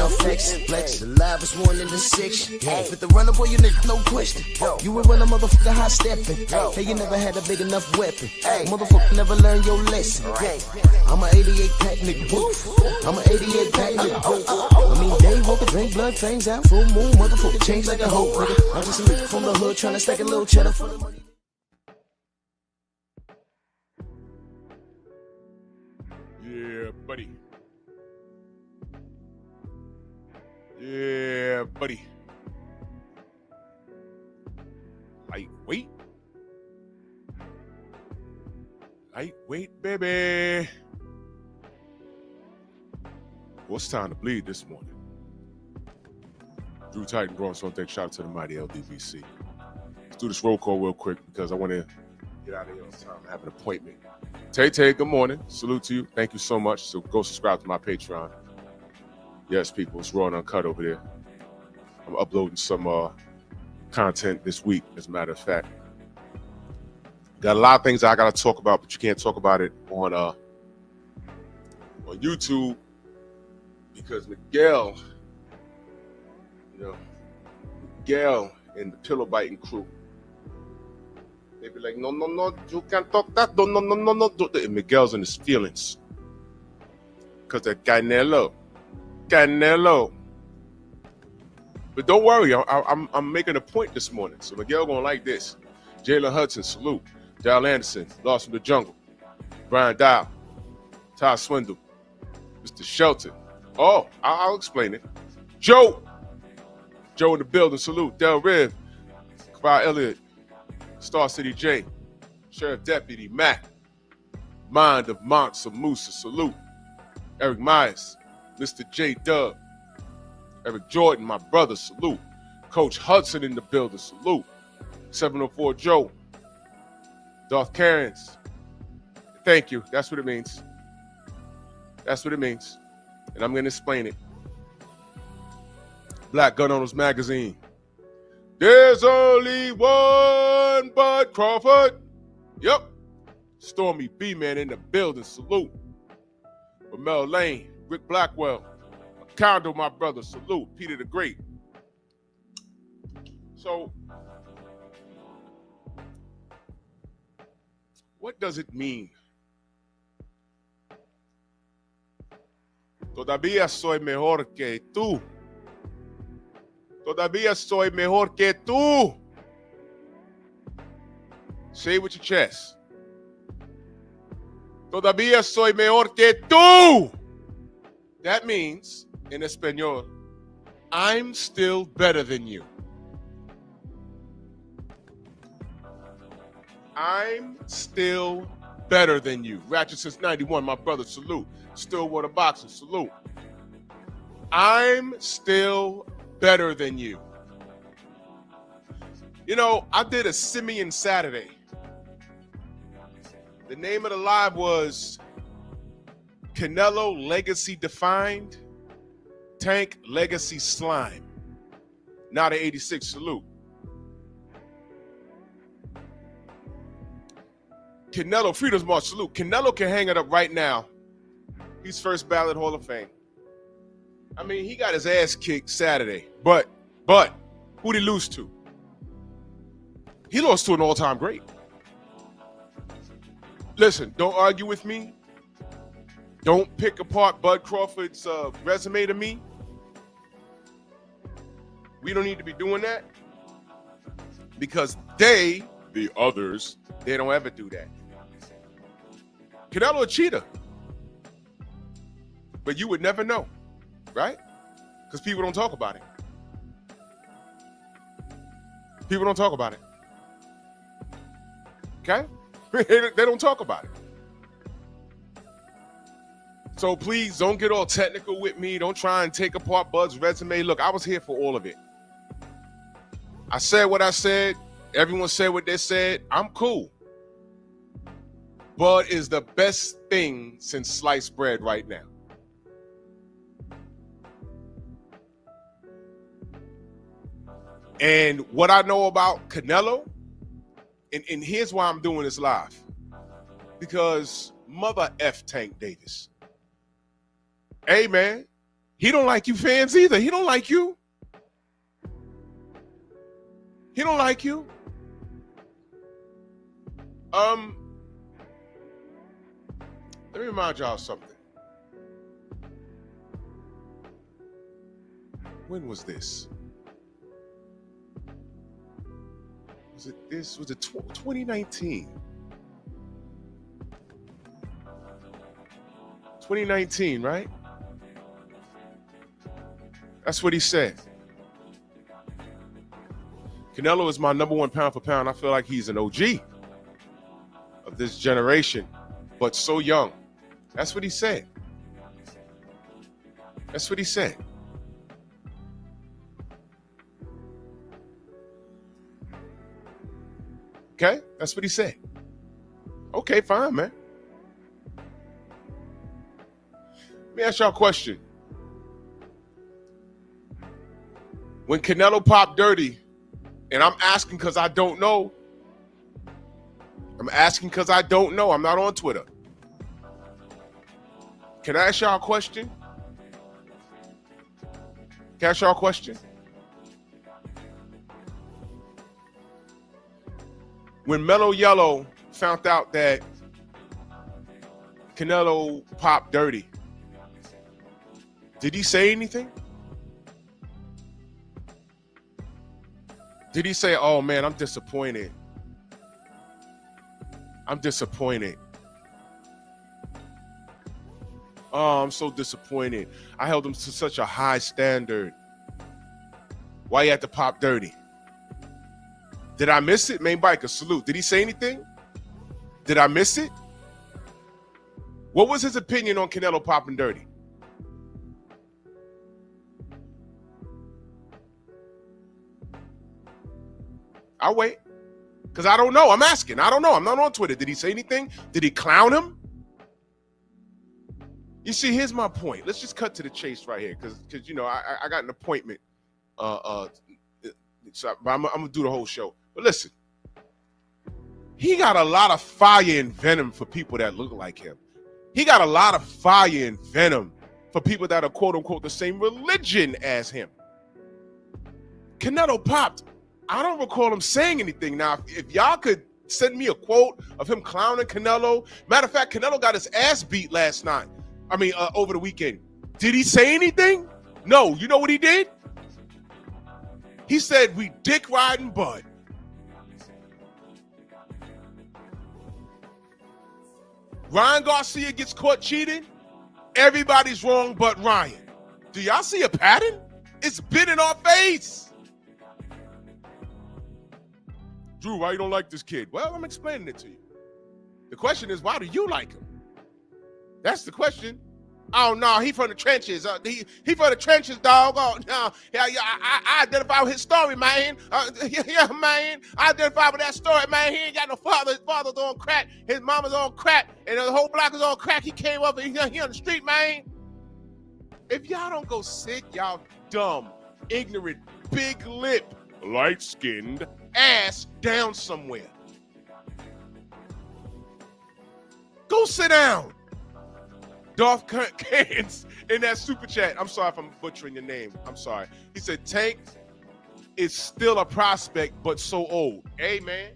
no flex. The live is 1 in the 6. Fit the runner, boy, you nigga, no question. You would run a motherfucker high stepping. Hey, you never had a big enough weapon. Motherfucker never learned your lesson. I'm a 88 pack nigga. I'm a 88 pack nigga. I mean, day walker, drink blood, fangs out, full moon, motherfucker, change like a hoe, nigga. I'm just a nigga from the hood trying to stack a little cheddar for the money. Yeah, buddy. Yeah, buddy. Lightweight. Lightweight, baby. Well, it's time to bleed this morning. Drew Titan, Bronx on deck. Shout out to the mighty LDVC. Let's do this roll call real quick because I want to get out of here on time. I have an appointment. Tay, good morning. Salute to you. Thank you so much. So go subscribe to my Patreon. Yes, people, it's raw and uncut over there. I'm uploading some content this week, as a matter of fact. Got a lot of things I got to talk about, but you can't talk about it on YouTube because Miguel and the pillow biting crew, they be like, no, you can't talk that. No. And Miguel's in his feelings because that Canelo. But don't worry, I'm making a point this morning. So Miguel gonna like this. Jalen Hudson, salute. Dal Anderson, Lost from the Jungle. Brian Dial, Todd Swindle, Mr. Shelton. Oh, I'll explain it. Joe in the building, salute. Del Riv, Kyle Elliott, Star City J, Sheriff Deputy Matt, Mind of Monts of Musa, salute. Eric Myers, Mr. J Dub, Eric Jordan, my brother, salute. Coach Hudson in the building, salute. 704 Joe, Darth Karens, thank you. That's what it means. That's what it means. And I'm going to explain it. Black Gun Owners Magazine. There's only one Bud Crawford. Yep. Stormy B-Man in the building, salute. Ramel Lane, Rick Blackwell, Condo, my brother, salute. Peter the Great. So, what does it mean? Todavía soy mejor que tú. Todavía soy mejor que tú. Say it with your chest. Todavía soy mejor que tú. That means, in Espanol, I'm still better than you. I'm still better than you. Ratchet since 91, my brother, salute. Stillwater Boxing, salute. I'm still better than you. You know, I did a Simeon Saturday. The name of the live was Canelo Legacy Defined, Tank Legacy Slime. Now the 86, salute. Canelo, Freedom's March, salute. Canelo can hang it up right now. He's first ballot Hall of Fame. I mean, he got his ass kicked Saturday. But, who'd he lose to? He lost to an all-time great. Listen, don't argue with me. Don't pick apart Bud Crawford's resume to me. We don't need to be doing that. Because the others, they don't ever do that. Canelo a cheater. But you would never know, right? Because people don't talk about it. People don't talk about it. Okay? They don't talk about it. So please don't get all technical with me. Don't try and take apart Bud's resume. Look, I was here for all of it. I said what I said. Everyone said what they said. I'm cool. Bud is the best thing since sliced bread right now. And what I know about Canelo, and here's why I'm doing this live. Because mother F Tank Davis. Hey, man, He don't like you fans either. He don't like you. He don't like you. Let me remind y'all something. When was this? Was it 2019? 2019, right? That's what he said. Canelo is my number one pound for pound. I feel like he's an OG of this generation, but so young. That's what he said. That's what he said. Okay, that's what he said. Okay, fine, man. Let me ask y'all a question. When Canelo popped dirty, and I'm asking because I don't know. I'm asking because I don't know. I'm not on Twitter. Can I ask y'all a question? Can I ask y'all a question? When Mellow Yellow found out that Canelo popped dirty, did he say anything? Did he say, oh man, I'm disappointed? I'm disappointed. Oh, I'm so disappointed. I held him to such a high standard. Why you had to pop dirty? Did I miss it? Main biker, salute. Did he say anything? Did I miss it? What was his opinion on Canelo popping dirty? I'll wait. Because I don't know. I'm asking. I don't know. I'm not on Twitter. Did he say anything? Did he clown him? You see, here's my point. Let's just cut to the chase right here. Because you know, I got an appointment. So I'm going to do the whole show. But listen. He got a lot of fire and venom for people that look like him. He got a lot of fire and venom for people that are quote unquote the same religion as him. Canelo popped. I don't recall him saying anything. Now, if y'all could send me a quote of him clowning Canelo. Matter of fact, Canelo got his ass beat last night. Over the weekend. Did he say anything? No. You know what he did? He said, we dick riding Bud. Ryan Garcia gets caught cheating. Everybody's wrong but Ryan. Do y'all see a pattern? It's been in our face. Drew, why you don't like this kid? Well, I'm explaining it to you. The question is, why do you like him? That's the question. Oh, no, he from the trenches. He from the trenches, dog. Oh, no. Yeah, I identify with his story, man. Yeah, man. I identify with that story, man. He ain't got no father. His father's on crack. His mama's on crack. And the whole block is on crack. He came up and he on the street, man. If y'all don't go sit y'all dumb, ignorant, big lip, light-skinned ass down somewhere. Go sit down. Dolph Cans in that super chat. I'm sorry if I'm butchering your name. I'm sorry. He said Tank is still a prospect, but so old. Hey, man.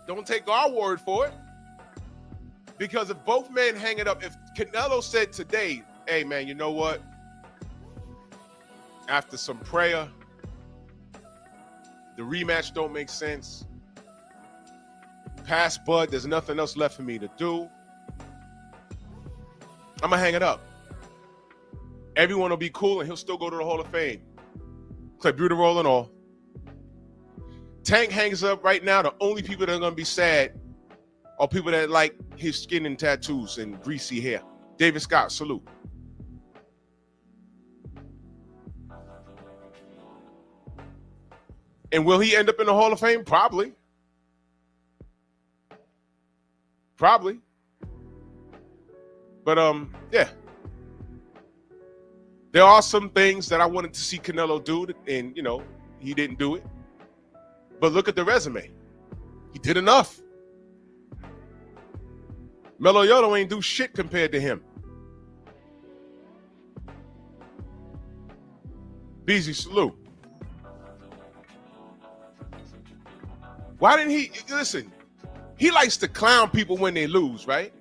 Don't take our word for it. Because if both men hang it up, if Canelo said today, hey, man, you know what? After some prayer, the rematch don't make sense. Past Bud, there's nothing else left for me to do. I'm going to hang it up. Everyone will be cool, and he'll still go to the Hall of Fame. It's like Bud-Errol and all. Tank hangs up right now. The only people that are going to be sad are people that like his skin and tattoos and greasy hair. David Scott, salute. And will he end up in the Hall of Fame? Probably. Probably. But, yeah. There are some things that I wanted to see Canelo do, and, you know, he didn't do it. But look at the resume. He did enough. Melo Yellow ain't do shit compared to him. Beezy, salute. Why didn't he, listen, he likes to clown people when they lose, right?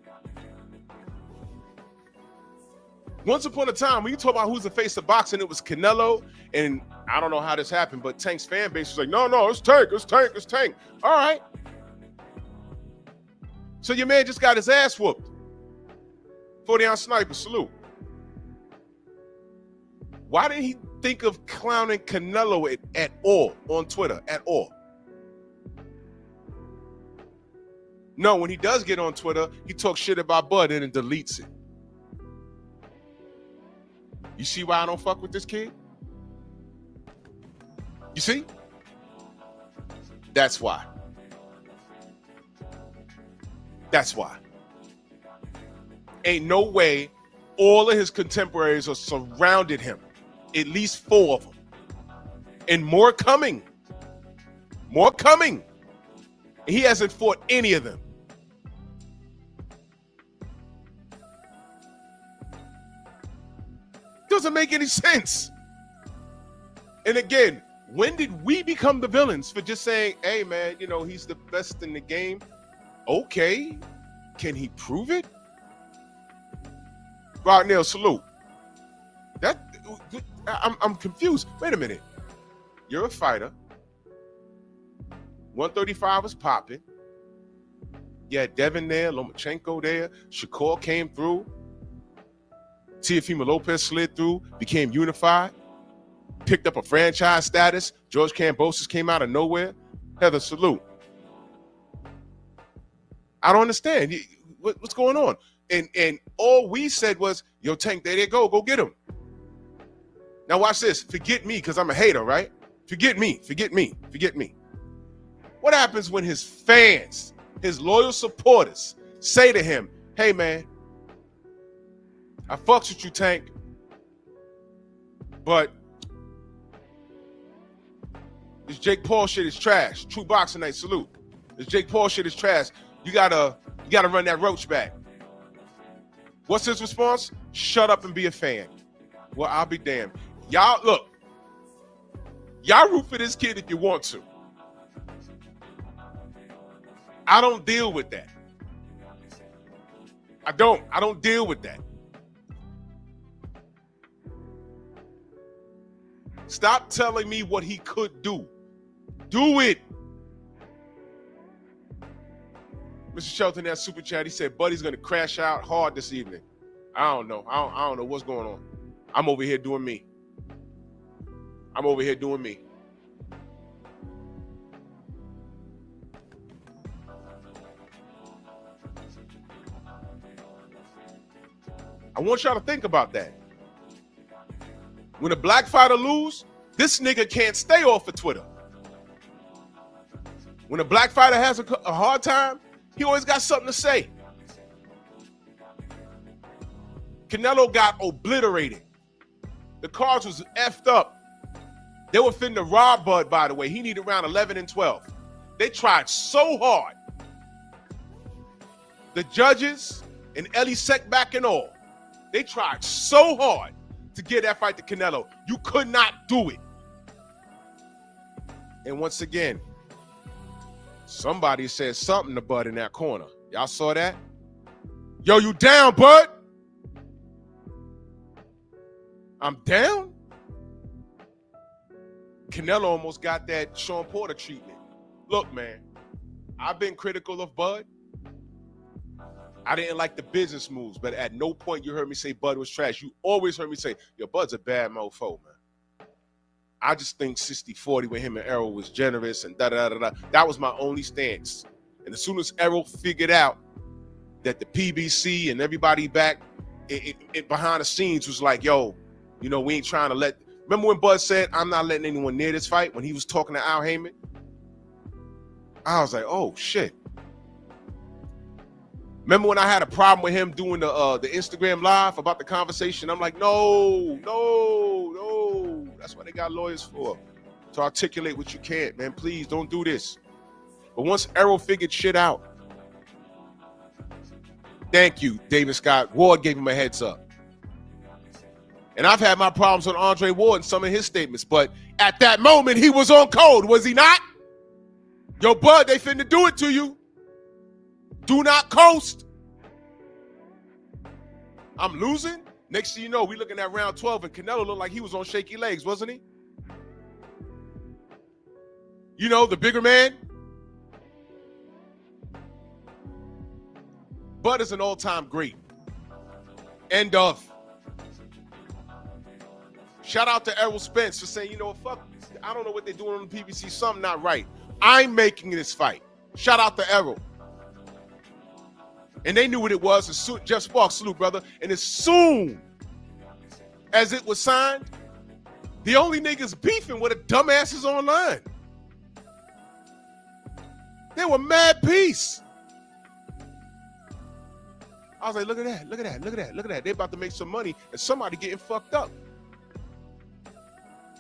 Once upon a time, when you talk about who's the face of boxing, it was Canelo, and I don't know how this happened, but Tank's fan base was like, no, it's Tank, it's Tank, it's Tank. All right. So your man just got his ass whooped. 40-ounce sniper, salute. Why didn't he think of clowning Canelo at all on Twitter, at all? No, when he does get on Twitter, he talks shit about Bud and then deletes it. You see why I don't fuck with this kid? You see? That's why. That's why. Ain't no way all of his contemporaries are surrounded him. At least 4 of them. And more coming. More coming. He hasn't fought any of them. Doesn't make any sense. And again, when did we become the villains for just saying, hey man, you know, he's the best in the game? Okay. Can he prove it? Rod Neal, salute. I'm confused. Wait a minute. You're a fighter. 135 was popping. You had Devin there, Lomachenko there. Shakur came through. Teofimo Lopez slid through, became unified, picked up a franchise status. George Kambosos came out of nowhere. Heather, salute. I don't understand. What's going on? And all we said was, yo, Tank, there they go get him. Now watch this. Forget me, because I'm a hater, right? Forget me. What happens when his fans, his loyal supporters, say to him, hey, man, I fucks with you, Tank, but this Jake Paul shit is trash. True Boxing Night, salute. This Jake Paul shit is trash. You gotta run that roach back. What's his response? Shut up and be a fan. Well, I'll be damned. Y'all, look, y'all root for this kid if you want to. I don't deal with that. I don't deal with that. Stop telling me what he could do. Do it. Mr. Shelton, that super chat, he said Buddy's going to crash out hard this evening. I don't know. I don't know what's going on. I'm over here doing me. I want y'all to think about that. When a black fighter lose, this nigga can't stay off of Twitter. When a black fighter has a hard time, he always got something to say. Canelo got obliterated. The cards was effed up. They were finna rob Bud, by the way. He needed around 11 and 12. They tried so hard. The judges and Ellie Sekback and all, they tried so hard to get that fight to Canelo. You could not do it. And once again, somebody said something to Bud in that corner. Y'all saw that? Yo, you down, Bud? I'm down? Canelo almost got that Sean Porter treatment. Look, man, I've been critical of Bud. I didn't like the business moves, but at no point you heard me say Bud was trash. You always heard me say, yo, Bud's a bad mofo, man. I just think 60-40 with him and Errol was generous and da-da-da-da. That was my only stance. And as soon as Errol figured out that the PBC and everybody back it behind the scenes was like, yo, you know, we ain't trying to let... Remember when Bud said, I'm not letting anyone near this fight, when he was talking to Al Heyman? I was like, oh, shit. Remember when I had a problem with him doing the Instagram live about the conversation? I'm like, no. That's what they got lawyers for, to articulate what you can't, man. Please don't do this. But once Errol figured shit out, thank you, David Scott. Ward gave him a heads up. And I've had my problems with Andre Ward and some of his statements, but at that moment, he was on code, was he not? Yo, Bud, they finna do it to you. Do not coast. I'm losing. Next thing you know, we looking at round 12, and Canelo looked like he was on shaky legs, wasn't he? You know, the bigger man. Bud is an all-time great. End of. Shout out to Errol Spence for saying, you know what, fuck, I don't know what they're doing on the PBC, something not right. I'm making this fight. Shout out to Errol. And they knew what it was. Jeff Sparks, salute, brother. And as soon as it was signed, the only niggas beefing were the dumbasses online. They were mad peace. I was like, look at that, look at that, look at that, look at that. They're about to make some money and somebody getting fucked up.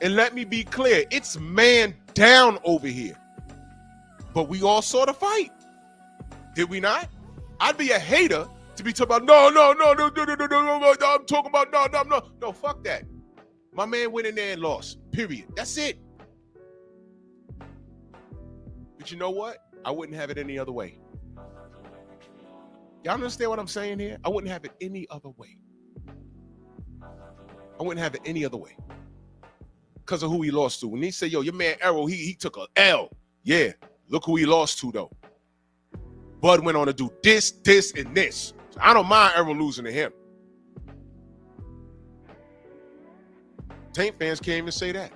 And let me be clear, it's man down over here. But we all saw the fight. Did we not? I'd be a hater to be talking about, no, I'm talking about, no, fuck that. My man went in there and lost, period. That's it. But you know what? I wouldn't have it any other way. Y'all understand what I'm saying here? I wouldn't have it any other way. I wouldn't have it any other way. Because of who he lost to. When he said, yo, your man Errol, he took a L. Yeah, look who he lost to, though. Bud went on to do this, and this. So I don't mind Errol losing to him. Tank fans can't even say that.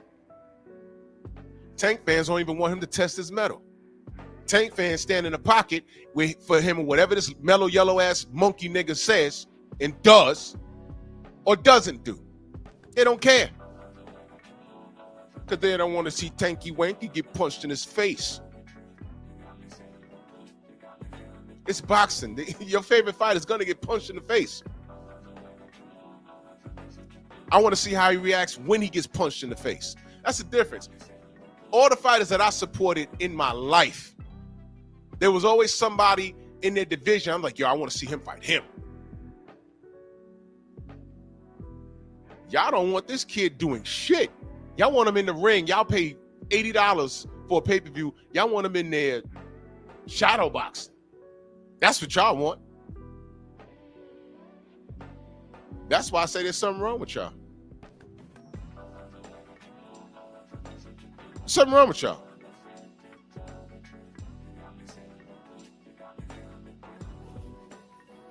Tank fans don't even want him to test his metal. Tank fans stand in the pocket for him, or whatever this mellow yellow ass monkey nigga says and does or doesn't do. They don't care. Because they don't want to see Tanky Wanky get punched in his face. It's boxing. Your favorite fighter is going to get punched in the face. I want to see how he reacts when he gets punched in the face. That's the difference. All the fighters that I supported in my life, there was always somebody in their division. I'm like, yo, I want to see him fight him. Y'all don't want this kid doing shit. Y'all want him in the ring. Y'all pay $80 for a pay-per-view. Y'all want him in there shadow boxing. That's what y'all want. That's why I say there's something wrong with y'all. Something wrong with y'all.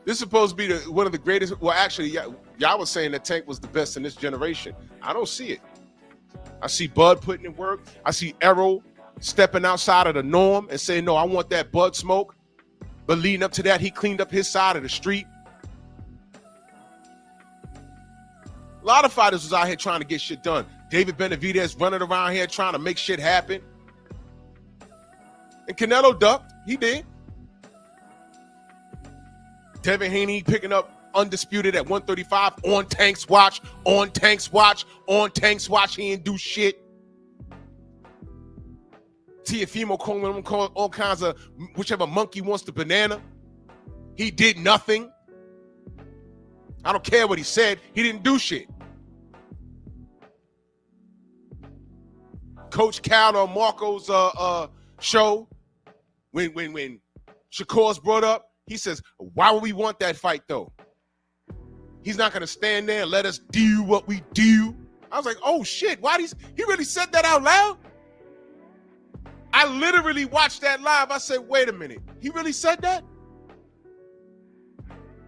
This is supposed to be one of the greatest. Well, actually, y'all was saying that Tank was the best in this generation. I don't see it. I see Bud putting in work. I see Errol stepping outside of the norm and saying, no, I want that Bud smoke. But leading up to that, he cleaned up his side of the street. A lot of fighters was out here trying to get shit done. David Benavidez running around here trying to make shit happen. And Canelo ducked. He did. Devin Haney picking up undisputed at 135 on Tank's watch, on Tank's watch, on Tank's watch. He didn't do shit. Tiafimo calling him all kinds of whichever monkey wants the banana. He did nothing. I don't care what he said. He didn't do shit. Coach Cal on Marco's show, when Shakur's brought up, he says, why would we want that fight, though? He's not going to stand there and let us do what we do. I was like, oh, shit. Why he really said that out loud? I literally watched that live. I said, wait a minute. He really said that?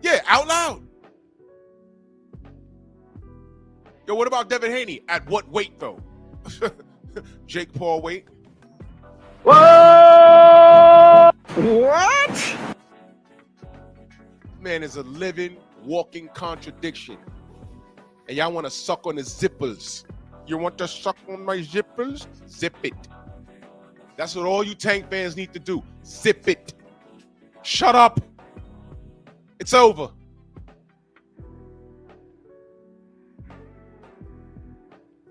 Yeah, out loud. Yo, what about Devin Haney? At what weight, though? Jake Paul weight? Whoa! What? Man is a living, walking contradiction. And y'all want to suck on his zippers. You want to suck on my zippers? Zip it. That's what all you Tank fans need to do. Zip it. Shut up. It's over.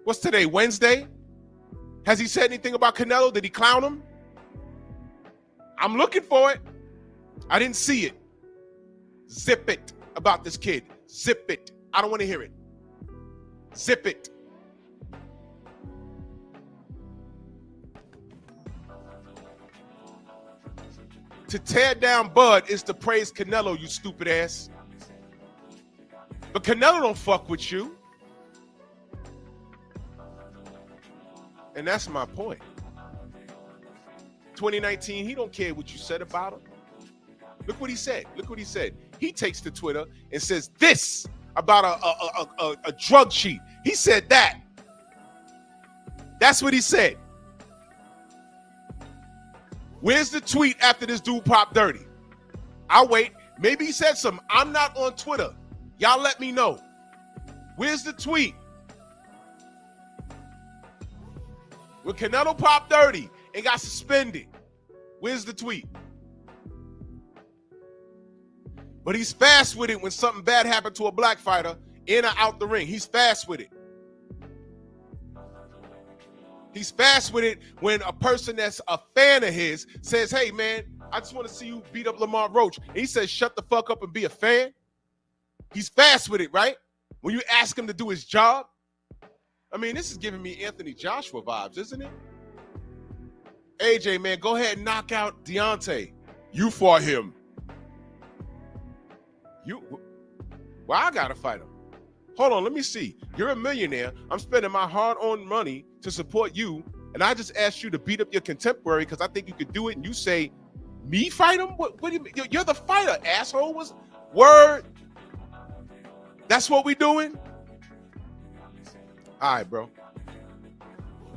What's today, Wednesday? Has he said anything about Canelo? Did he clown him? I'm looking for it. I didn't see it. Zip it about this kid. Zip it. I don't want to hear it. Zip it. To tear down Bud is to praise Canelo, you stupid ass. But Canelo don't fuck with you. And that's my point. 2019, he don't care what you said about him. Look what he said. Look what he said. He takes to Twitter and says this about a drug cheat. He said that. That's what he said. Where's the tweet after this dude popped dirty? I'll wait. Maybe he said something. I'm not on Twitter. Y'all let me know. Where's the tweet? When Canelo popped dirty and got suspended, where's the tweet? But he's fast with it when something bad happened to a black fighter in or out the ring. He's fast with it. He's fast with it when a person that's a fan of his says, hey, man, I just want to see you beat up Lamar Roach. And he says, shut the fuck up and be a fan. He's fast with it, right? When you ask him to do his job. I mean, this is giving me Anthony Joshua vibes, isn't it? AJ, man, go ahead and knock out Deontay. You fought him. Well, I got to fight him. Hold on, let me see. You're a millionaire. I'm spending my hard-earned money to support you, and I just asked you to beat up your contemporary because I think you could do it, and you say, me fight him? What do you mean? You're the fighter, asshole. Word. That's what we doing? All right, bro.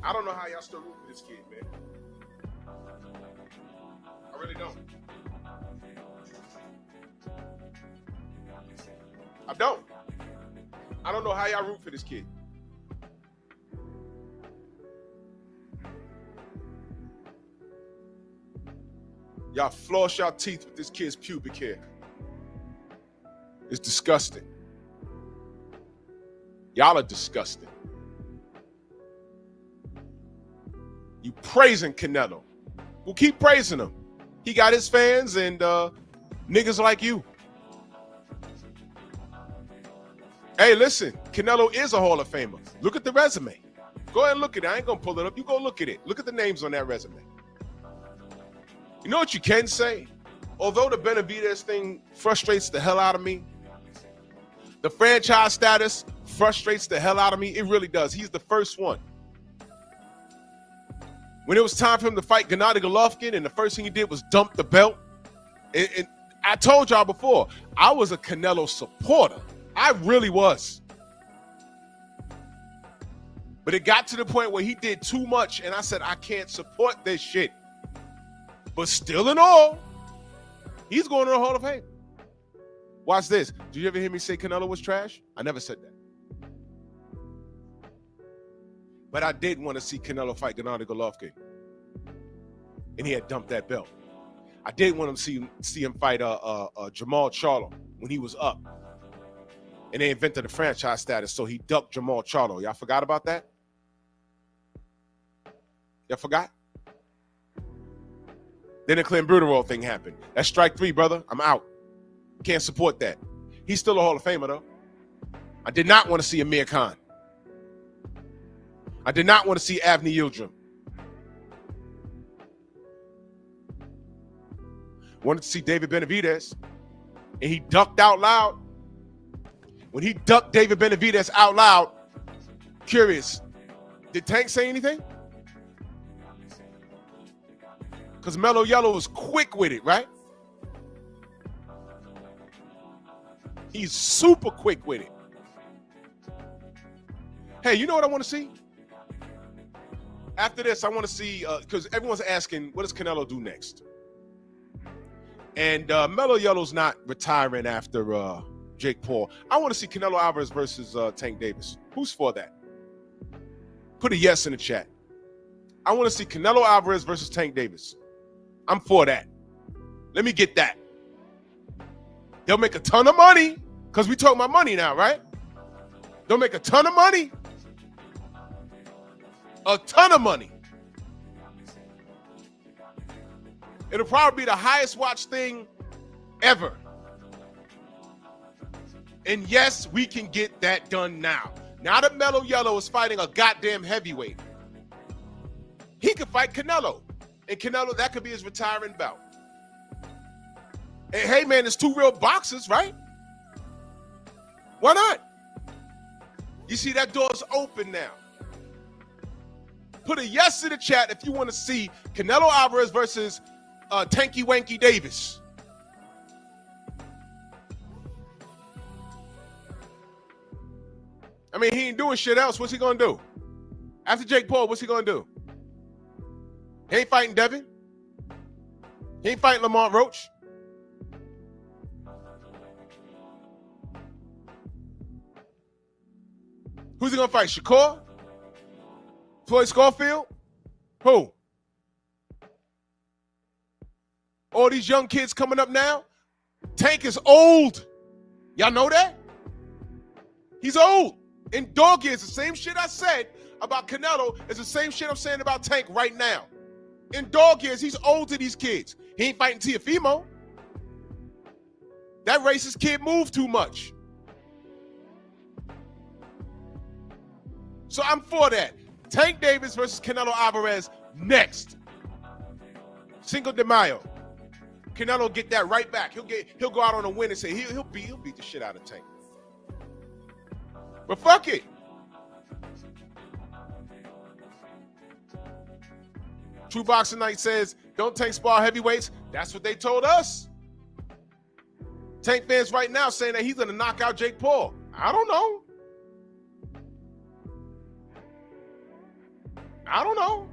I don't know how y'all still root for this kid, man. I really don't. I don't know how y'all root for this kid. Y'all floss y'all teeth with this kid's pubic hair. It's disgusting. Y'all are disgusting. You praising Canelo. Well, keep praising him. He got his fans and niggas like you. Hey, listen, Canelo is a Hall of Famer. Look at the resume. Go ahead and look at it. I ain't going to pull it up. You go look at it. Look at the names on that resume. You know what you can say? Although the Benavidez thing frustrates the hell out of me, the franchise status frustrates the hell out of me. It really does. He's the first one. When it was time for him to fight Gennady Golovkin, and the first thing he did was dump the belt. And I told y'all before, I was a Canelo supporter. I really was. But it got to the point where he did too much, and I said, I can't support this shit. But still in all, he's going to the Hall of Fame. Watch this. Did you ever hear me say Canelo was trash? I never said that. But I did want to see Canelo fight Gennady Golovkin. And he had dumped that belt. I did want to see him fight Jamal Charlo when he was up. And they invented the franchise status, so he ducked Jamal Charlo. Y'all forgot about that? Y'all forgot? Then the Clint Bud-Errol thing happened. That's strike 3, brother. I'm out. Can't support that. He's still a Hall of Famer, though. I did not want to see Amir Khan. I did not want to see Avni Yildirim. Wanted to see David Benavidez, and he ducked out loud. When he ducked David Benavidez out loud, curious, did Tank say anything? Because Mellow Yellow was quick with it, right? He's super quick with it. Hey, you know what I want to see? After this, I want to see, because everyone's asking, what does Canelo do next? And Mellow Yellow's not retiring after Jake Paul. I want to see Canelo Alvarez versus Tank Davis. Who's for that? Put a yes in the chat. I want to see Canelo Alvarez versus Tank Davis. I'm for that. Let me get that. They'll make a ton of money, because we talking about money now, right? They'll make a ton of money. A ton of money. It'll probably be the highest watched thing ever. And yes, we can get that done now. Now that Mellow Yellow is fighting a goddamn heavyweight, he could fight Canelo. And Canelo, that could be his retiring bout. And hey, man, there's two real boxers, right? Why not? You see, that door's open now. Put a yes in the chat if you want to see Canelo Alvarez versus Tanky Wanky Davis. I mean, he ain't doing shit else. What's he going to do? After Jake Paul, what's he going to do? He ain't fighting Devin. He ain't fighting Lamont Roach. Who's he going to fight? Shakur? Floyd Schofield? Who? All these young kids coming up now? Tank is old. Y'all know that? He's old. In dog years, the same shit I said about Canelo is the same shit I'm saying about Tank right now. In dog years, he's old to these kids. He ain't fighting Teofimo. That racist kid moved too much. So I'm for that. Tank Davis versus Canelo Alvarez next. Cinco de Mayo. Canelo get that right back. He'll go out on a win and say he'll beat the shit out of Tank. But fuck it. True Boxing Night says, don't Tank spar heavyweights. That's what they told us. Tank fans right now saying that he's going to knock out Jake Paul. I don't know. I don't know.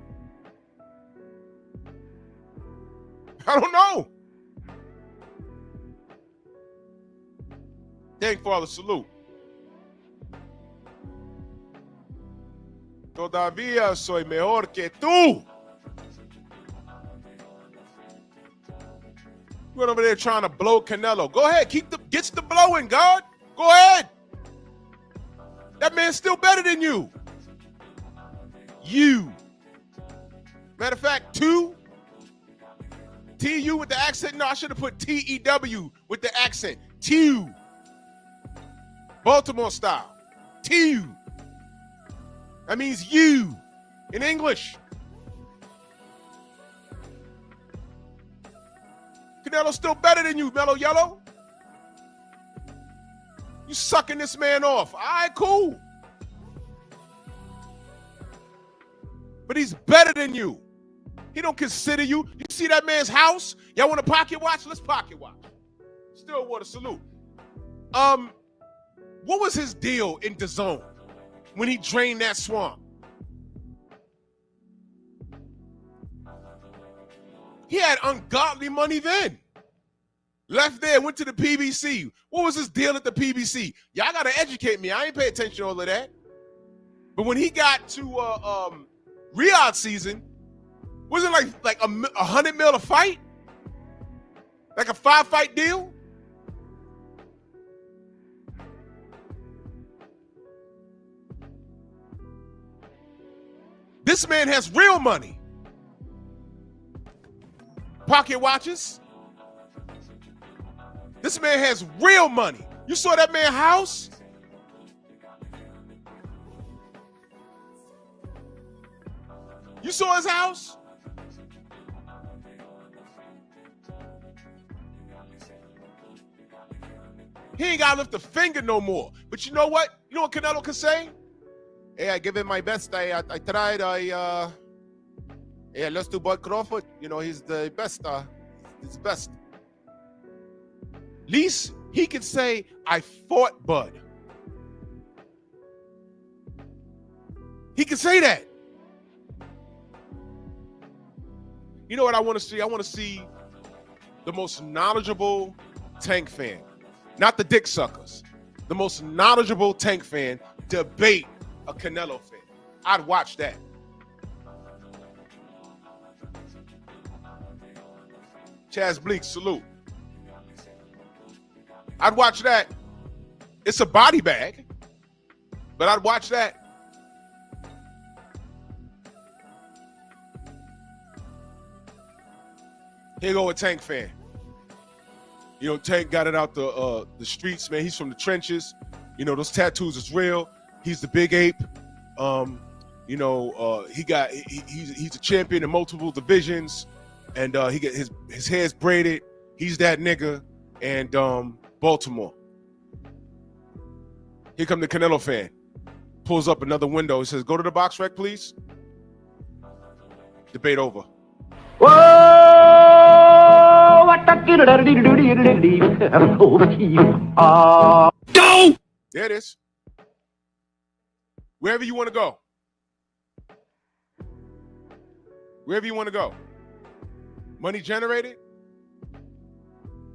I don't know. Tank Father, salute. Todavía soy mejor que tú. We're over there trying to blow Canelo. Go ahead, gets the blowing, God. Go ahead. That man's still better than you. You. Matter of fact, two. T-U with the accent. No, I should have put T-E-W with the accent. T-U. Baltimore style. T-U. That means you in English. Canelo's still better than you, Mellow Yellow. You sucking this man off. All right, cool. But he's better than you. He don't consider you. You see that man's house? Y'all want to pocket watch? Let's pocket watch. Stillwater, salute. What was his deal in DAZN when he drained that swamp? He had ungodly money then. Left there, went to the PBC. What was his deal at the PBC? Y'all got to educate me. I ain't pay attention to all of that. But when he got to Riad season, was it like 100 mil a fight? Like a 5-fight deal? This man has real money. Pocket watches. This man has real money. You saw that man's house? You saw his house? He ain't got to lift a finger no more. But you know what? You know what Canelo can say? Hey, I give it my best. I tried. Yeah, let's do Bud Crawford. You know, he's the best. He's the best. At least he can say, I fought Bud. He can say that. You know what I want to see? I want to see the most knowledgeable Tank fan, not the dick suckers. The most knowledgeable Tank fan debate a Canelo fan. I'd watch that. Chaz Bleak, salute. I'd watch that. It's a body bag, but I'd watch that. Here go a Tank fan. You know, Tank got it out the streets, man. He's from the trenches. You know, those tattoos is real. He's the big ape. He's a champion in multiple divisions, and he get his hair's braided. He's that nigga. And Baltimore. Here come the Canelo fan. Pulls up another window. He says, "Go to the box rec, please." Debate over. Whoa! What the go! There it is. Wherever you want to go. Wherever you want to go. Money generated.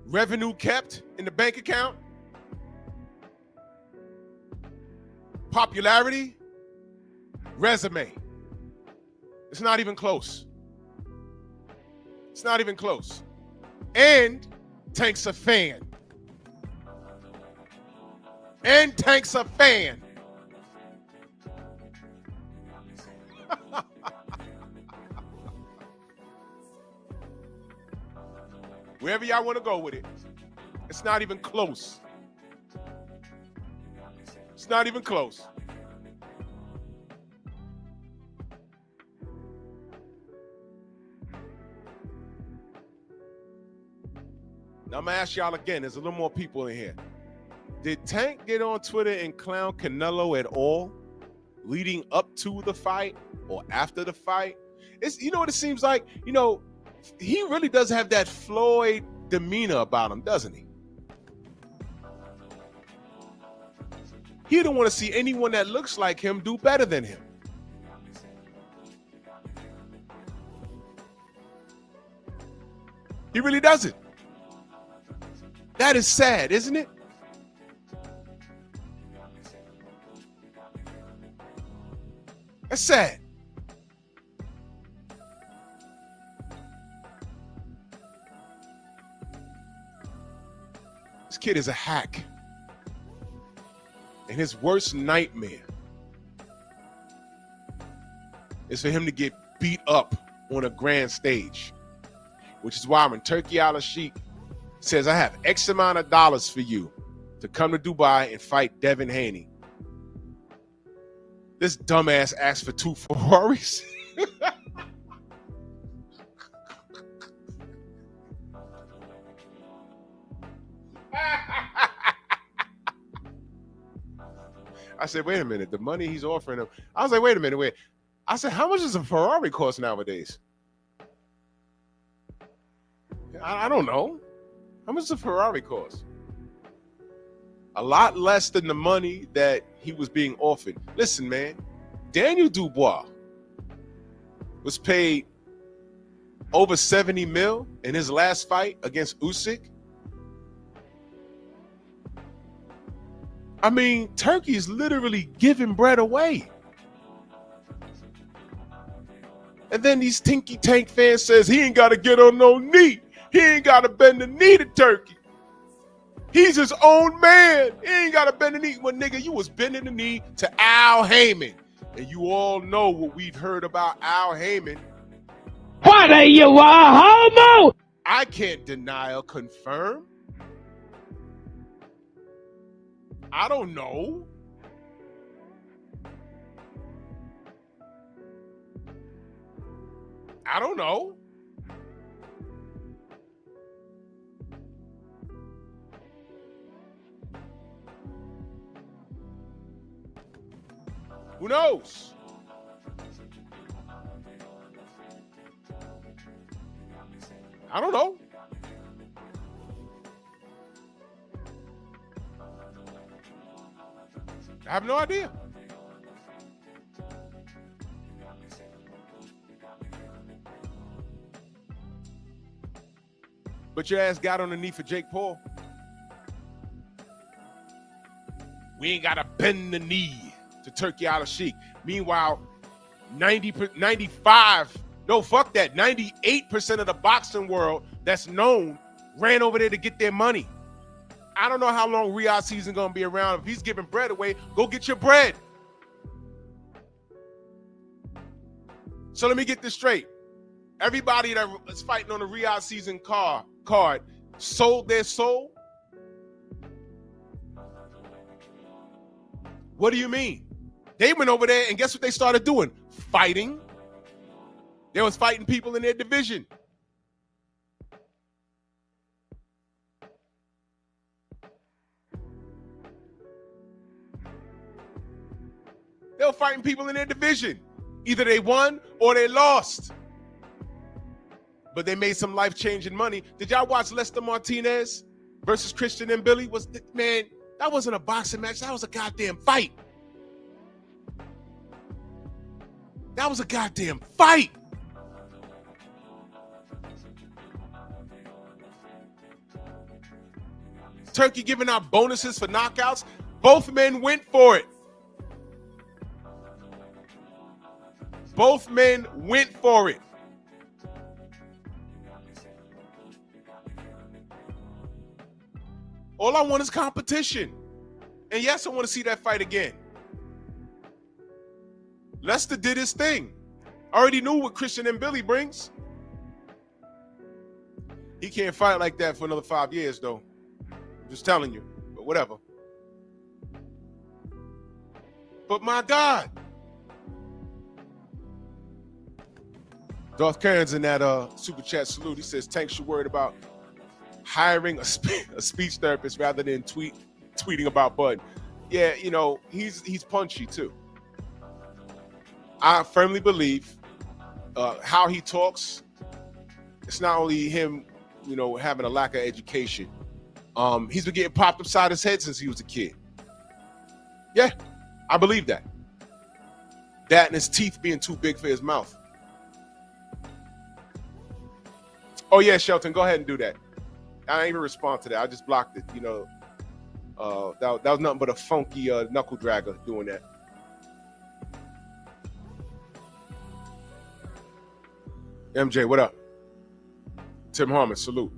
Revenue kept in the bank account. Popularity. Resume. It's not even close. It's not even close. And Tank's a fan. And Tank's a fan. Wherever y'all want to go with it, it's not even close. It's not even close. Now I'm gonna ask y'all again. There's a little more people in here. Did Tank get on Twitter and clown Canelo at all, leading up to the fight or after the fight? It's, you know what it seems like? You know, he really does have that Floyd demeanor about him, doesn't he? He don't want to see anyone that looks like him do better than him. He really doesn't. That is sad, isn't it? That's sad. This kid is a hack. And his worst nightmare is for him to get beat up on a grand stage, which is why when Turkey Al-Sheikh says, "I have X amount of dollars for you to come to Dubai and fight Devin Haney," this dumbass asked for 2 Ferraris. I said, wait a minute, the money he's offering him. I was like, wait a minute, wait. I said, how much does a Ferrari cost nowadays? I don't know. How much does a Ferrari cost? A lot less than the money that he was being offered. Listen, man, Daniel Dubois was paid over 70 mil in his last fight against Usyk. I mean, Turkey is literally giving bread away. And then these Tinky Tank fans says he ain't got to get on no knee. He ain't got to bend the knee to Turkey. He's his own man. He ain't got to bend the knee. Well, nigga, you was bending the knee to Al Heyman. And you all know what we'd heard about Al Heyman. What are you, a homo? I can't deny or confirm. I don't know. I don't know. Who knows? I don't know. I have no idea. But your ass got on the knee for Jake Paul. We ain't got to bend the knee to Turkey Al-Sheikh. Meanwhile, 98% of the boxing world that's known ran over there to get their money. I don't know how long Riad season gonna be around. If he's giving bread away, go get your bread. So let me get this straight. Everybody that is fighting on the Riad season card sold their soul? What do you mean? They went over there and guess what they started doing? Fighting. They was fighting people in their division. They were fighting people in their division. Either they won or they lost. But they made some life-changing money. Did y'all watch Lester Martinez versus Christian and Billy? Man, that wasn't a boxing match. That was a goddamn fight. That was a goddamn fight. Turkey giving out bonuses for knockouts. Both men went for it. Both men went for it. All I want is competition. And yes, I want to see that fight again. Lester did his thing. I already knew what Christian and Billy brings. He can't fight like that for another 5 years, though. I'm just telling you. But whatever. But my God. Darth Karen's in that super chat salute. He says, Tank, you worried about hiring a speech therapist rather than tweeting about Bud. Yeah, you know, he's punchy too. I firmly believe how he talks, it's not only him, you know, having a lack of education. He's been getting popped upside his head since he was a kid. Yeah, I believe that. That and his teeth being too big for his mouth. Oh yeah, Shelton, go ahead and do that. I didn't even respond to that. I just blocked it. You know, that was nothing but a funky knuckle dragger doing that. MJ, what up? Tim Harmon, salute.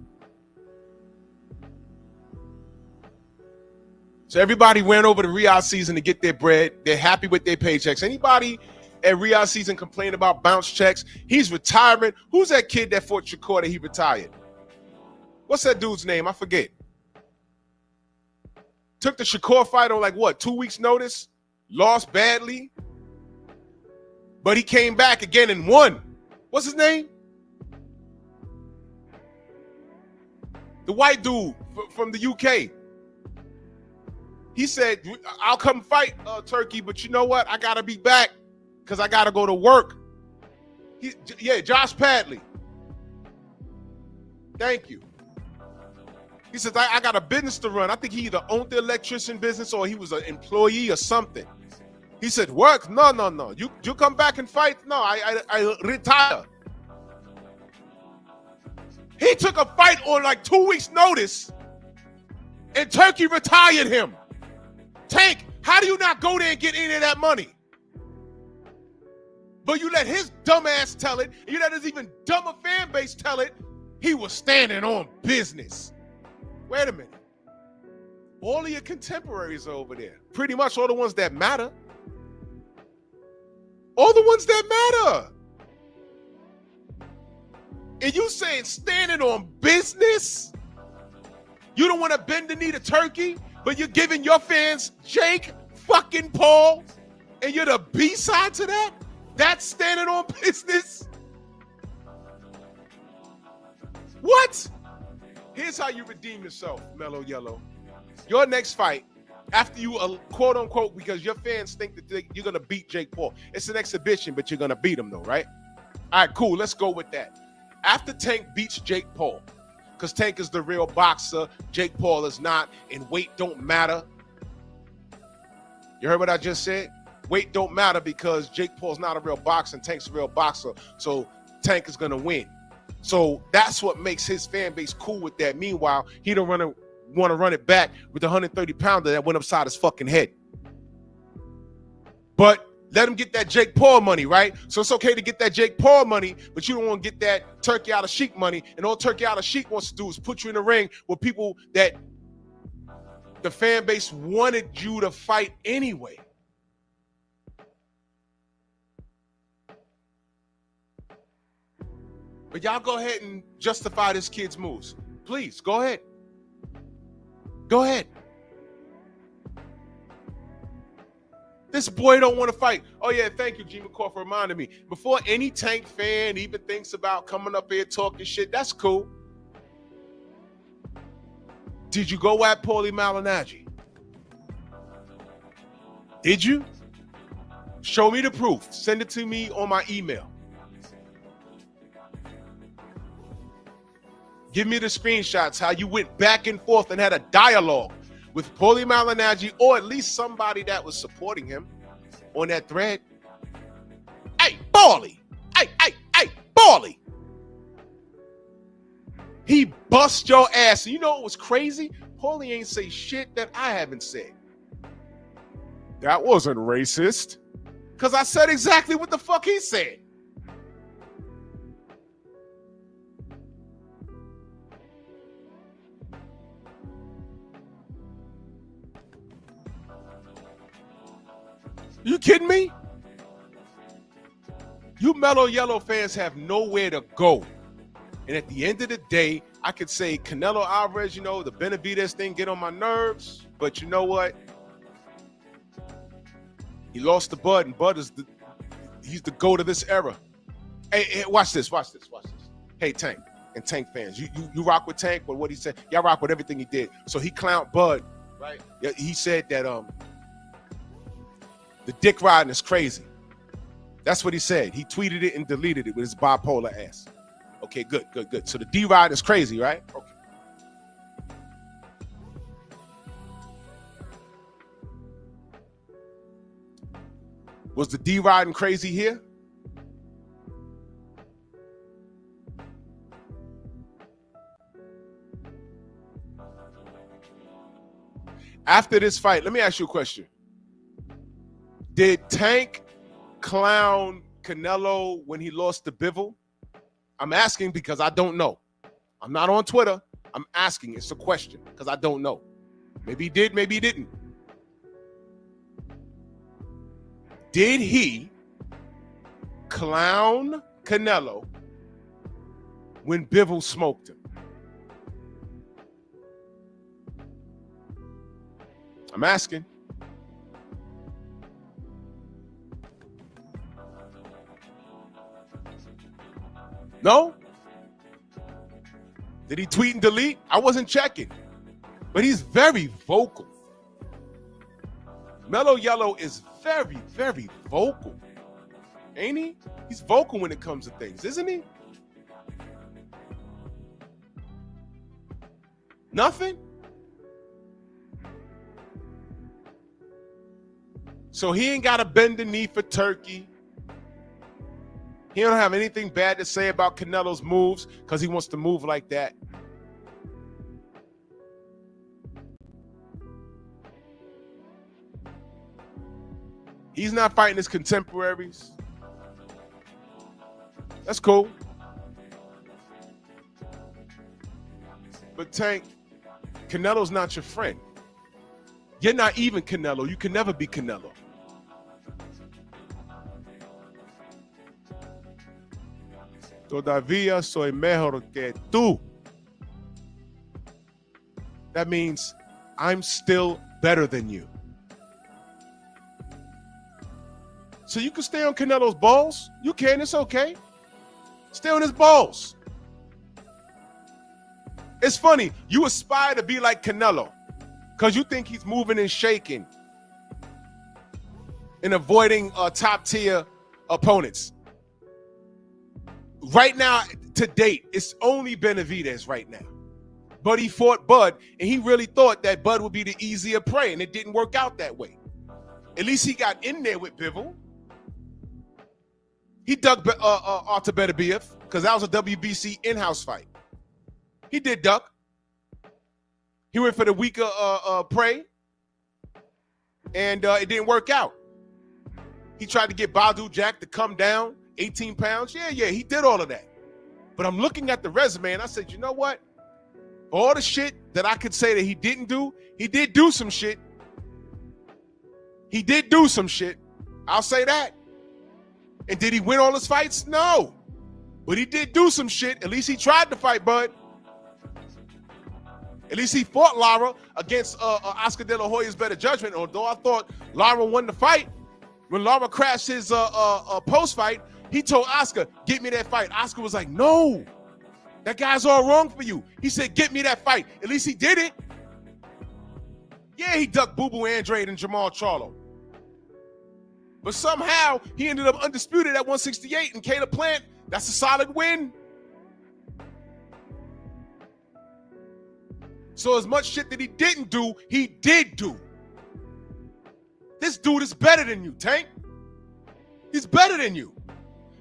So everybody went over to Riad season to get their bread. They're happy with their paychecks. Anybody at Riad season complain about bounce checks? He's retiring. Who's that kid that fought Shakur that he retired? What's that dude's name? I forget. Took the Shakur fight on like what, 2 weeks notice? Lost badly. But he came back again and won. What's his name? The white dude from the UK. He said, I'll come fight Turkey, but you know what? I got to be back because I got to go to work. Yeah, Josh Padley. Thank you. He says, I got a business to run. I think he either owned the electrician business or he was an employee or something. He said, work? No. You come back and fight? No, I retire. He took a fight on like 2 weeks notice and Turkey retired him. Tank, how do you not go there and get any of that money? But you let his dumb ass tell it, and you let his even dumber fan base tell it, he was standing on business. Wait a minute. All of your contemporaries are over there. Pretty much all the ones that matter. All the ones that matter. And you saying standing on business? You don't want to bend the knee to Turkey, but you're giving your fans Jake fucking Paul, and you're the B-side to that? That's standing on business? What? Here's how you redeem yourself, Mellow Yellow. Your next fight, after you quote unquote, because your fans think that you're gonna beat Jake Paul. It's an exhibition, but you're gonna beat him though, right? All right, cool. Let's go with that. After Tank beats Jake Paul, because Tank is the real boxer, Jake Paul is not, and weight don't matter. You heard what I just said? Weight don't matter because Jake Paul's not a real boxer and Tank's a real boxer, so Tank is gonna win. So that's what makes his fan base cool with that. Meanwhile, he don't want to run it back with the 130-pounder that went upside his fucking head. But let him get that Jake Paul money, right? So it's okay to get that Jake Paul money, but you don't want to get that Turkey out of Sheik money. And all Turkey out of Sheik wants to do is put you in the ring with people that the fan base wanted you to fight anyway. But y'all go ahead and justify this kid's moves. Please, go ahead. Go ahead. This boy don't want to fight. Oh, yeah, thank you, G. McCall, for reminding me. Before any Tank fan even thinks about coming up here talking shit, that's cool. Did you go at Paulie Malignaggi? Did you? Show me the proof. Send it to me on my email. Give me the screenshots, how you went back and forth and had a dialogue with Paulie Malignaggi, or at least somebody that was supporting him on that thread. Hey, Paulie! Hey, Paulie! He bust your ass. And you know what was crazy? Paulie ain't say shit that I haven't said. That wasn't racist. Because I said exactly what the fuck he said. You kidding me? You Mellow Yellow fans have nowhere to go. And at the end of the day, I could say Canelo Alvarez, you know, the Benavidez thing get on my nerves. But you know what? He lost to Bud, and Bud is he's the GOAT of this era. Hey, watch this. Hey, Tank and Tank fans, you rock with Tank, but what he said, y'all rock with everything he did. So he clowned Bud, right? He said that the dick riding is crazy. That's what he said. He tweeted it and deleted it with his bipolar ass. Okay, good. So the D ride is crazy, right? Okay. Was the D riding crazy here? After this fight, let me ask you a question. Did Tank clown Canelo when he lost to Bivol? I'm asking because I don't know. I'm not on Twitter. I'm asking. It's a question because I don't know. Maybe he did, maybe he didn't. Did he clown Canelo when Bivol smoked him? I'm asking. No? Did he tweet and delete? I wasn't checking. But he's very vocal. Mellow Yellow is very, very vocal. Ain't he? He's vocal when it comes to things, isn't he? Nothing? So he ain't got to bend the knee for Turkey. He don't have anything bad to say about Canelo's moves because he wants to move like that. He's not fighting his contemporaries. That's cool. But Tank, Canelo's not your friend. You're not even Canelo. You can never be Canelo. Todavía soy mejor que tú. That means I'm still better than you. So you can stay on Canelo's balls. You can, it's okay. Stay on his balls. It's funny, you aspire to be like Canelo because you think he's moving and shaking and avoiding top tier opponents. Right now, to date, it's only Benavidez right now. But he fought Bud, and he really thought that Bud would be the easier prey, and it didn't work out that way. At least he got in there with Bivol. He dug Artur Beterbiev because that was a WBC in-house fight. He did duck. He went for the weaker prey, and it didn't work out. He tried to get Badu Jack to come down 18 pounds. Yeah, he did all of that. But I'm looking at the resume, and I said, you know what? For all the shit that I could say that he didn't do, he did do some shit. He did do some shit. I'll say that. And did he win all his fights? No. But he did do some shit. At least he tried to fight Bud. At least he fought Lara against Oscar De La Hoya's better judgment. Although I thought Lara won the fight, When Lara crashed his post-fight, he told Oscar, get me that fight. Oscar was like, no, that guy's all wrong for you. He said, get me that fight. At least he did it. Yeah, he ducked Boo Boo Andrade and Jamal Charlo. But somehow, he ended up undisputed at 168, and Caleb Plant, that's a solid win. So as much shit that he didn't do, he did do. This dude is better than you, Tank. He's better than you.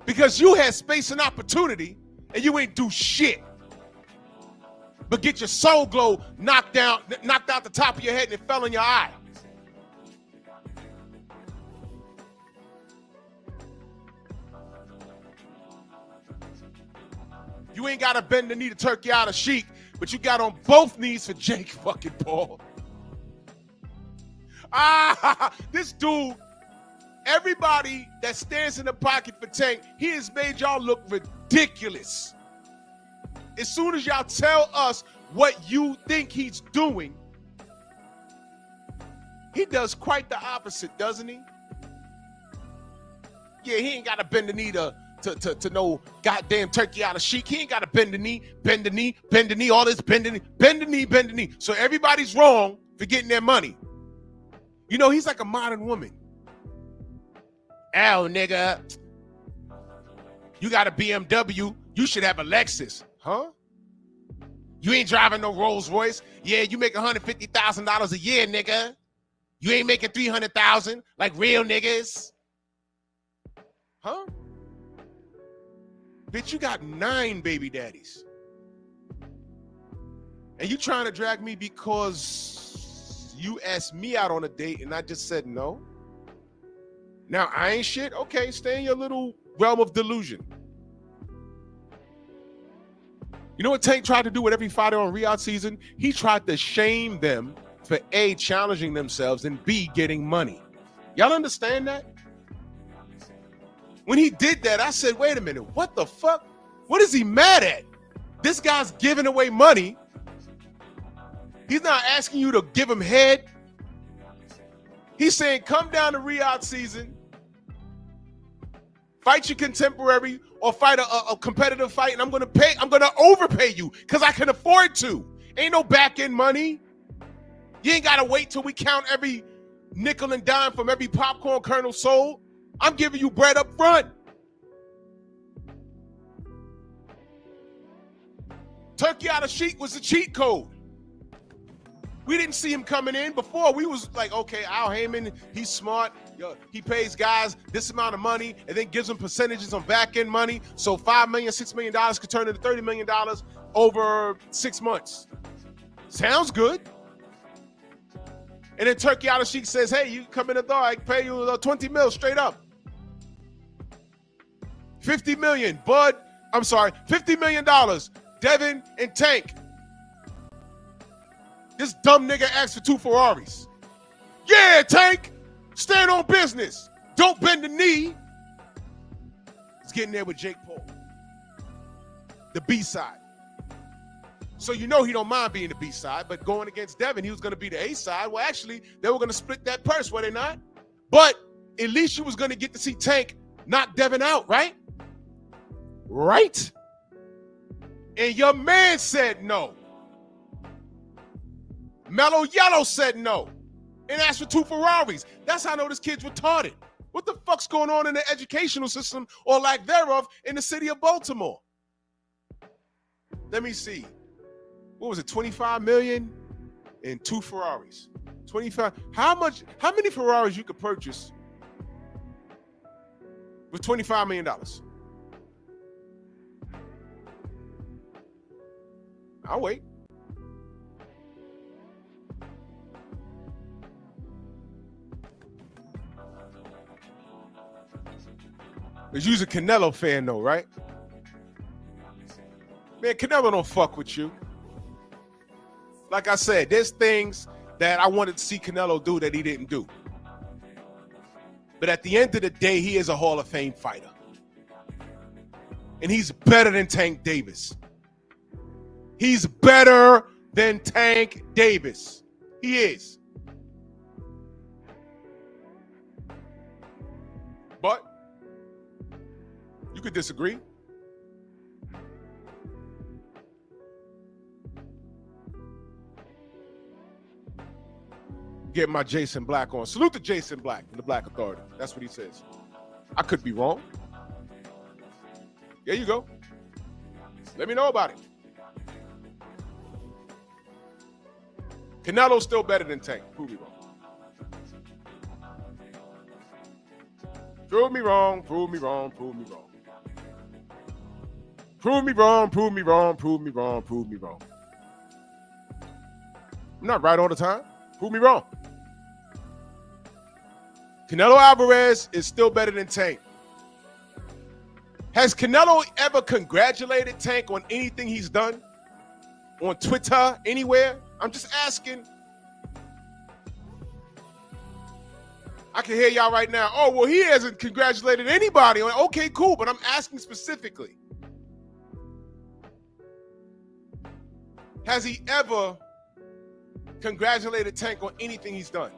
Because you had space and opportunity, and you ain't do shit. But get your soul glow knocked out the top of your head and it fell in your eye. You ain't got to bend the knee to Turkey out of Sheik, but you got on both knees for Jake fucking Paul. This dude, everybody that stands in the pocket for Tank, he has made y'all look ridiculous. As soon as y'all tell us what you think he's doing, he does quite the opposite, doesn't he? Yeah, he ain't got to bend the knee to no goddamn Turkey out of Sheik. He ain't got to bend the knee, all this bend the knee. So everybody's wrong for getting their money. You know, he's like a modern woman. Oh, nigga, you got a BMW, you should have a Lexus. Huh? You ain't driving no Rolls Royce. Yeah, you make $150,000 a year, nigga. You ain't making $300,000 like real niggas. Huh? Bitch, you got 9 baby daddies. And you trying to drag me because you asked me out on a date and I just said no? Now, I ain't shit? Okay, stay in your little realm of delusion. You know what Tank tried to do with every fighter on Riad season? He tried to shame them for A, challenging themselves, and B, getting money. Y'all understand that? When he did that, I said, wait a minute, what the fuck? What is he mad at? This guy's giving away money. He's not asking you to give him head. He's saying, come down to Riad season, fight your contemporary, or fight a competitive fight, and I'm gonna overpay you because I can afford to. Ain't no back end money. You ain't gotta wait till we count every nickel and dime from every popcorn kernel sold. I'm giving you bread up front. Turkey out of Sheik was the cheat code. We didn't see him coming in before. We was like, okay, Al Heyman, he's smart. Yo, he pays guys this amount of money and then gives them percentages on back-end money. So $5 million, $6 million could turn into $30 million over 6 months. Sounds good. And then Turkey out of Sheik says, hey, you come in the door, I can pay you 20 mil straight up. 50 million, $50 million, Devin and Tank. This dumb nigga asked for 2 Ferraris. Yeah, Tank, stand on business. Don't bend the knee. He's getting there with Jake Paul. The B-side. So you know he don't mind being the B-side, but going against Devin, he was going to be the A-side. Well, actually, they were going to split that purse, were they not? But at least you was going to get to see Tank knock Devin out, right? Right? And your man said no. Mellow Yellow said no and asked for 2 Ferraris. That's how I know this kid's retarded. What the fuck's going on in the educational system or lack thereof in the city of Baltimore? Let me see. What was it, 25 million and 2 Ferraris? 25. How many Ferraris you could purchase with $25 million? I'll wait. Because you's a Canelo fan though, right? Man, Canelo don't fuck with you. Like I said, there's things that I wanted to see Canelo do that he didn't do. But at the end of the day, he is a Hall of Fame fighter. And he's better than Tank Davis. He's better than Tank Davis. He is. but you could disagree. Get my Jason Black on. Salute to Jason Black and the Black Authority. That's what he says. I could be wrong. There you go. Let me know about it. Canelo's still better than Tank. Prove me wrong. Prove me wrong. Prove me wrong. Prove me wrong. Prove me wrong. Prove me wrong. Prove me wrong. Prove me wrong. I'm not right all the time. Prove me wrong. Canelo Alvarez is still better than Tank. Has Canelo ever congratulated Tank on anything he's done? On Twitter, anywhere? I'm just asking. I can hear y'all right now. Oh, well, he hasn't congratulated anybody. Okay, cool, but I'm asking specifically. Has he ever congratulated Tank on anything he's done?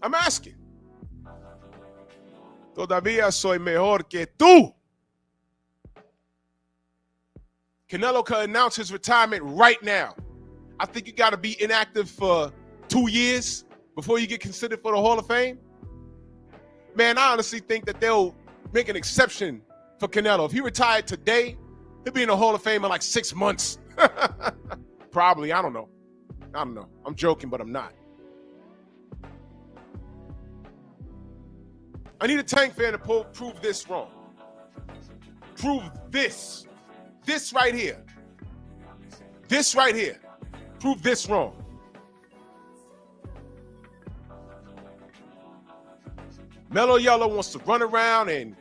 I'm asking. Todavía soy mejor que tú. Canelo could announce his retirement right now. I think you got to be inactive for 2 years before you get considered for the Hall of Fame. Man, I honestly think that they'll make an exception for Canelo. If he retired today, he'll be in the Hall of Fame in like 6 months. Probably. I don't know. I'm joking, but I'm not. I need a Tank fan to prove this wrong. Prove this. This right here. This right here. Prove this wrong. Mellow Yellow wants to run around and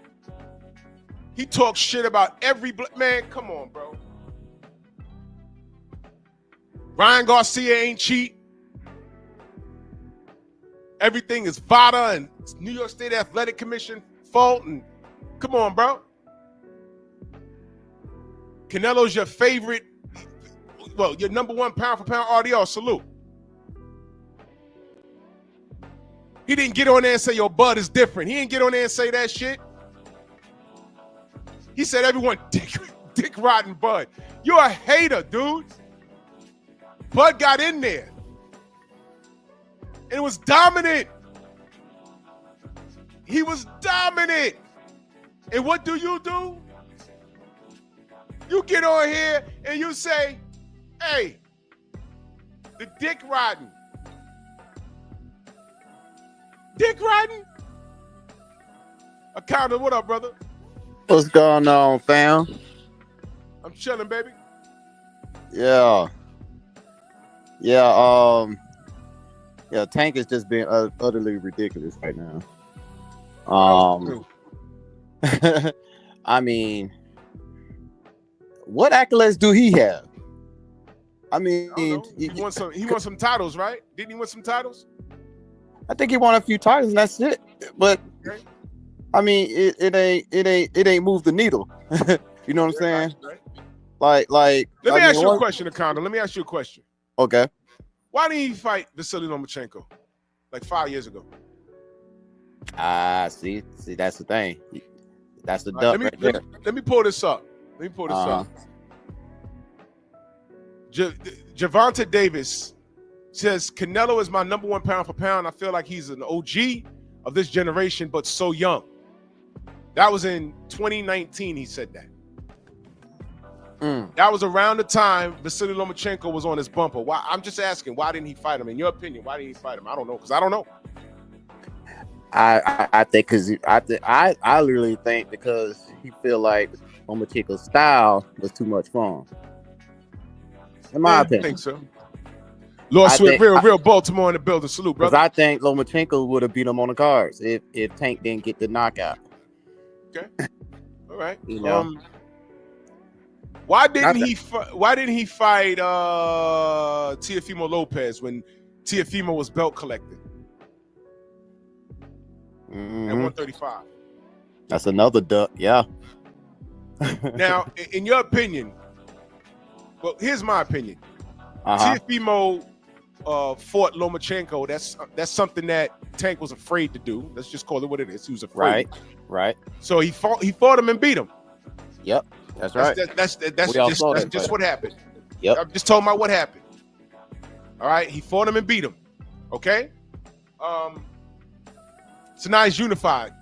he talks shit about every man. Come on, bro. Ryan Garcia ain't cheat. Everything is VADA and New York State Athletic Commission fault. And come on, bro. Canelo's your favorite, well, your number one pound for pound RDR. Salute. He didn't get on there and say your Bud is different. He didn't get on there and say that shit. He said everyone dick riding Bud. You're a hater, dude. Bud got in there. And it was dominant. He was dominant. And what do? You get on here and you say, hey, the dick riding. Dick riding? Accountant, what up, brother? What's going on, fam? I'm chilling, baby. Yeah, Tank is just being utterly ridiculous right now. I mean, what accolades do he have? I mean, he won some titles, right? Didn't he win some titles? I think he won a few titles, and that's it. But okay. I mean, it ain't moved the needle. You know what I'm saying? Right. Like. Let me ask you a question, Akanda. Let me ask you a question. Okay. Why didn't he fight Vasily Lomachenko like 5 years ago? See, that's the thing. That's the duck right there. Let me pull this up. Gervonta Davis says Canelo is my number one pound for pound. I feel like he's an OG of this generation, but so young. That was in 2019. He said that. That was around the time Vasily Lomachenko was on his bumper. Why? I'm just asking, why didn't he fight him? In your opinion, why didn't he fight him? I don't know, because I don't know. I think I literally think because he feel like Lomachenko's style was too much for him. In my opinion, I think so. Lord Swift, real Baltimore in the building. Salute, brother. Because I think Lomachenko would have beat him on the cards if Tank didn't get the knockout. Okay, all right. You know, why didn't he fight Teofimo Lopez when Teofimo was belt collected at 135? That's another duck. Yeah. Now, in your opinion, well, here's my opinion. Teofimo fought Lomachenko, that's something that Tank was afraid to do. Let's just call it what it is. He was afraid. Right. So he fought him and beat him. Yep. That's right. That's just what happened. Yep. I'm just talking about what happened. All right. He fought him and beat him. Okay. So now he's unified.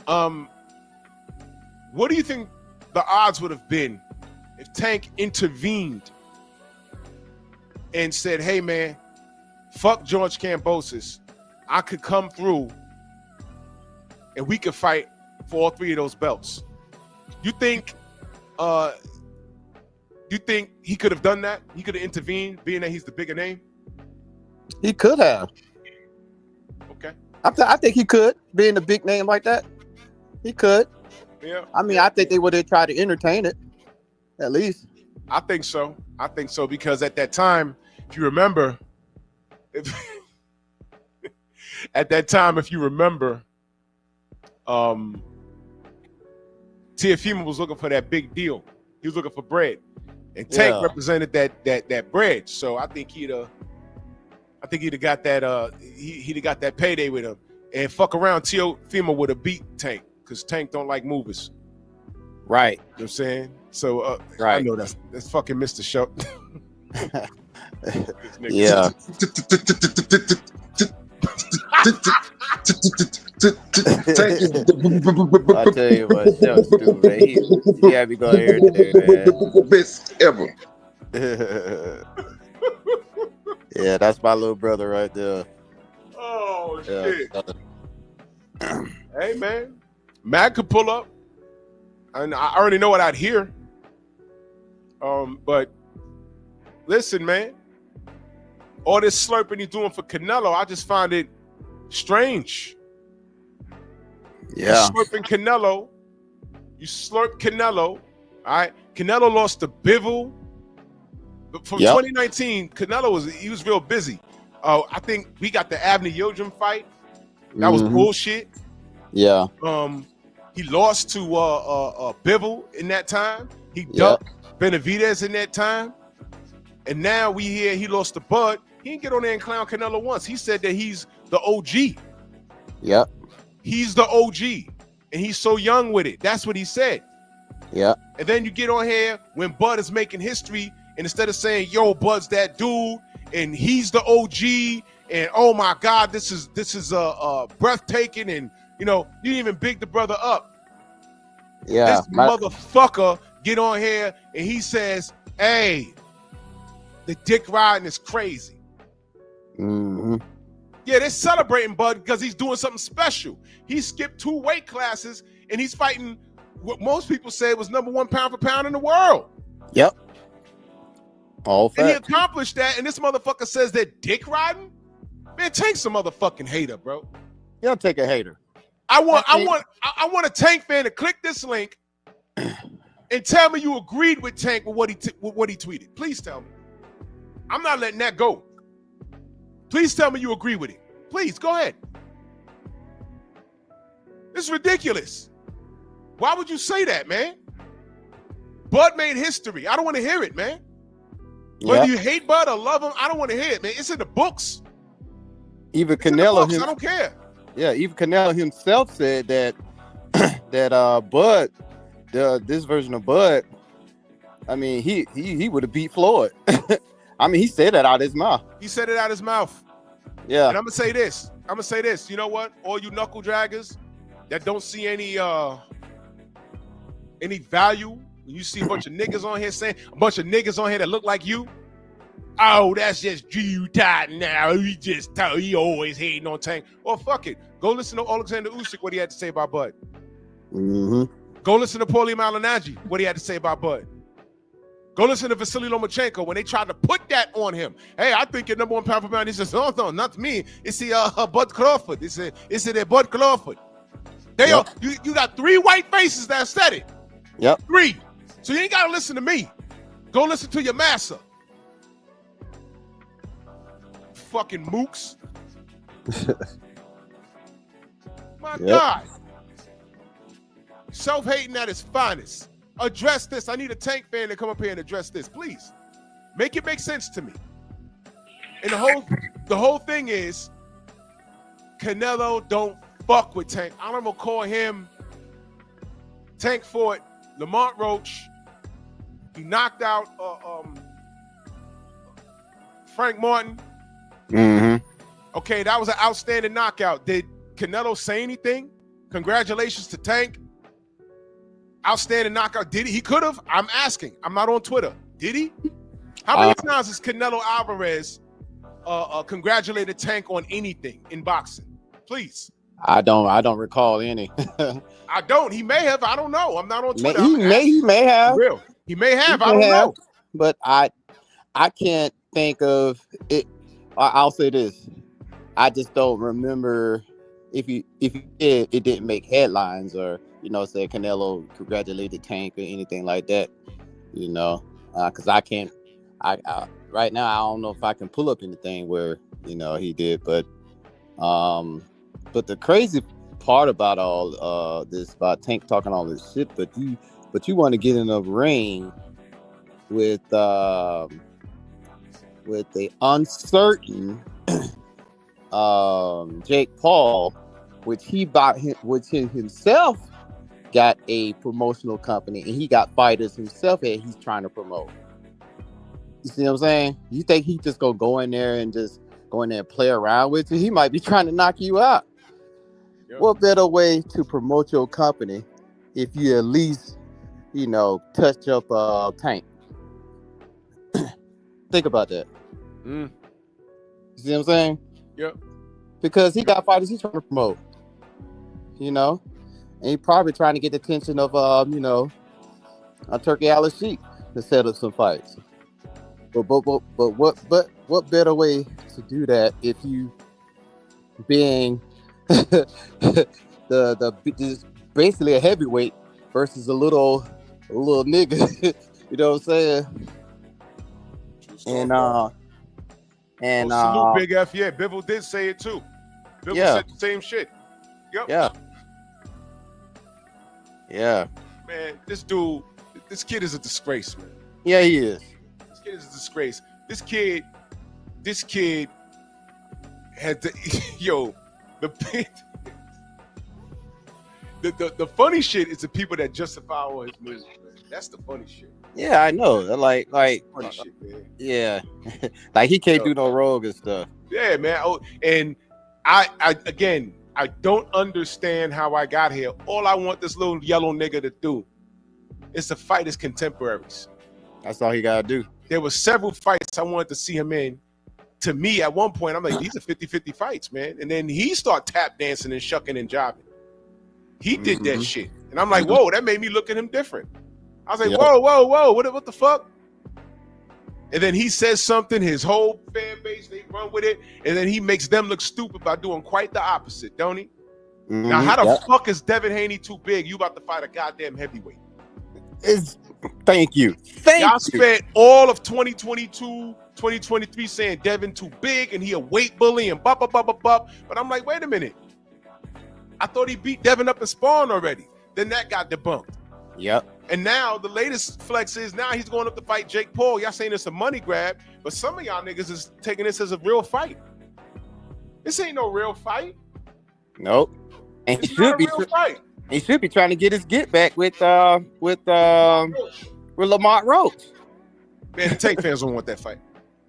What do you think the odds would have been if Tank intervened and said, hey, man, fuck George Kambosos. I could come through and we could fight for all 3 of those belts. You think he could have done that? He could have intervened, being that he's the bigger name? He could have. Okay. I think he could, being a big name like that. He could. Yeah. I mean, I think they would have tried to entertain it, at least. I think so because at that time, if you remember, Teofimo was looking for that big deal. He was looking for bread, and Tank represented that bread. So I think he'd have got that. He'd have got that payday with him, and fuck around. Teofimo would have beat Tank because Tank don't like movers. Right. You know what I'm saying? So right. I know that's fucking Mr. Show. Yeah. I tell you what, Shell's stupid, man. He had me go here today, man. Best ever. Yeah, that's my little brother right there. Oh Yeah. shit! Hey man, Matt could pull up, and I already know what I'd hear. But listen, man, all this slurping he's doing for Canelo, I just find it strange. Yeah. You slurp Canelo, all right? Canelo lost to Bivol. From 2019, Canelo was real busy. I think we got the Avni Yildirim fight. That was bullshit. Yeah. He lost to Bivol in that time. He ducked Benavidez in that time. And now we hear he lost to Bud. He didn't get on there and clown Canelo once. He said that he's the OG. Yep. He's the OG. And he's so young with it. That's what he said. Yeah. And then you get on here when Bud is making history, and instead of saying, yo, Bud's that dude, and he's the OG, and oh my God, this is breathtaking, and you didn't even big the brother up. Yeah. This motherfucker get on here and he says, hey, the dick riding is crazy. Mm-hmm. Yeah, they're celebrating Bud because he's doing something special. He skipped 2 weight classes and he's fighting what most people say was #1 pound for pound in the world. Yep. All facts. And he accomplished that, and this motherfucker says they're dick riding? Man, take some motherfucking hater, bro. He'll take a hater. I want a Tank fan to click this link and tell me you agreed with Tank with what he tweeted. Please tell me. I'm not letting that go. Please tell me you agree with it. Please, go ahead. This is ridiculous. Why would you say that, man? Bud made history. I don't want to hear it, man. Whether you hate Bud or love him, I don't want to hear it, man. It's in the books. Even Canelo, I don't care. Yeah, even Canelo himself said that Bud, this version of Bud, I mean, he would have beat Floyd. I mean, he said that out of his mouth. He said it out of his mouth. Yeah. And I'm gonna say this. You know what? All you knuckle draggers that don't see any value, when you see a bunch of niggas on here that look like you, oh, that's just Drew Titan now. He always hating on Tank. Well, fuck it. Go listen to Alexander Usyk, what he had to say about Bud. Mm-hmm. Go listen to Paulie Malignaggi, what he had to say about Bud. Go listen to Vasily Lomachenko when they tried to put that on him. Hey, I think you're #1 pound for pound. He says, no, not me. It's the Bud Crawford. It's the Bud Crawford. You got 3 white faces that said it. Yep. 3. So you ain't got to listen to me. Go listen to your massa. Fucking mooks. My God. Self-hating at its finest. Address this. I need a Tank fan to come up here and address this, please. Make it make sense to me. And the whole thing is Canelo don't fuck with Tank. I'm gonna call him Tank Ford, Lamont Roach. He knocked out Frank Martin. Mm-hmm. Okay, that was an outstanding knockout. Did Canelo say anything? Congratulations to Tank. Outstanding knockout. Did he? He could have. I'm asking. I'm not on Twitter. Did he? How many times has Canelo Alvarez congratulated Tank on anything in boxing? Please. I don't recall any. I don't. He may have. I don't know. I'm not on Twitter. He may have. For real. He may have. I don't know. But I can't think of it. I'll say this. I just don't remember if you did, it didn't make headlines or, say Canelo congratulated Tank or anything like that, because I can't, right now, I don't know if I can pull up anything where, he did, but the crazy part about all this, about Tank talking all this shit, but you want to get in a ring with the uncertain Jake Paul, which he himself got a promotional company, and he got fighters himself that he's trying to promote. You see what I'm saying? You think he just gonna go in there and play around with you? He might be trying to knock you out. Yep. What better way to promote your company if you at least, touch up Tank? Think about that. You see what I'm saying? Yep. Because he got fighters he's trying to promote, and he probably trying to get the attention of, a Turkey Alice Sheik to set up some fights. But what better way to do that if you being the just basically a heavyweight versus a little nigga, you know what I'm saying? And salute Big F. Yeah, Bivol did say it too. Bivol said the same shit. Yep. Yeah. Man, this kid is a disgrace, man. Yeah, he is. This kid is a disgrace. This kid had to the funny shit is the people that justify all his moves, man. That's the funny shit. Yeah, I know. Like funny shit, man. Yeah. Like he can't do no rogue and stuff. Yeah, man. Oh, and I don't understand how I got here. All I want this little yellow nigga to do is to fight his contemporaries. That's all he gotta do. There were several fights I wanted to see him in. To me, at one point, I'm like, these are 50-50 fights, man. And then he started tap dancing and shucking and jobbing. He did that shit. And I'm like, whoa, that made me look at him different. I was like, whoa, what the fuck? And then he says something, his whole fan base, they run with it, and then he makes them look stupid by doing quite the opposite, don't he? Now, how the fuck is Devin Haney too big? You about to fight a goddamn heavyweight. Thank you. Y'all spent all of 2022, 2023 saying Devin too big and he a weight bully and bop. But I'm like, wait a minute. I thought he beat Devin up in Spawn already. Then that got debunked. Yep. And now the latest flex is now he's going up to fight Jake Paul. Y'all saying it's a money grab, but some of y'all niggas is taking this as a real fight. This ain't no real fight. Nope. And he should be fight. He should be trying to get his get back with Lamont Roach. Man, the Tank fans don't want that fight.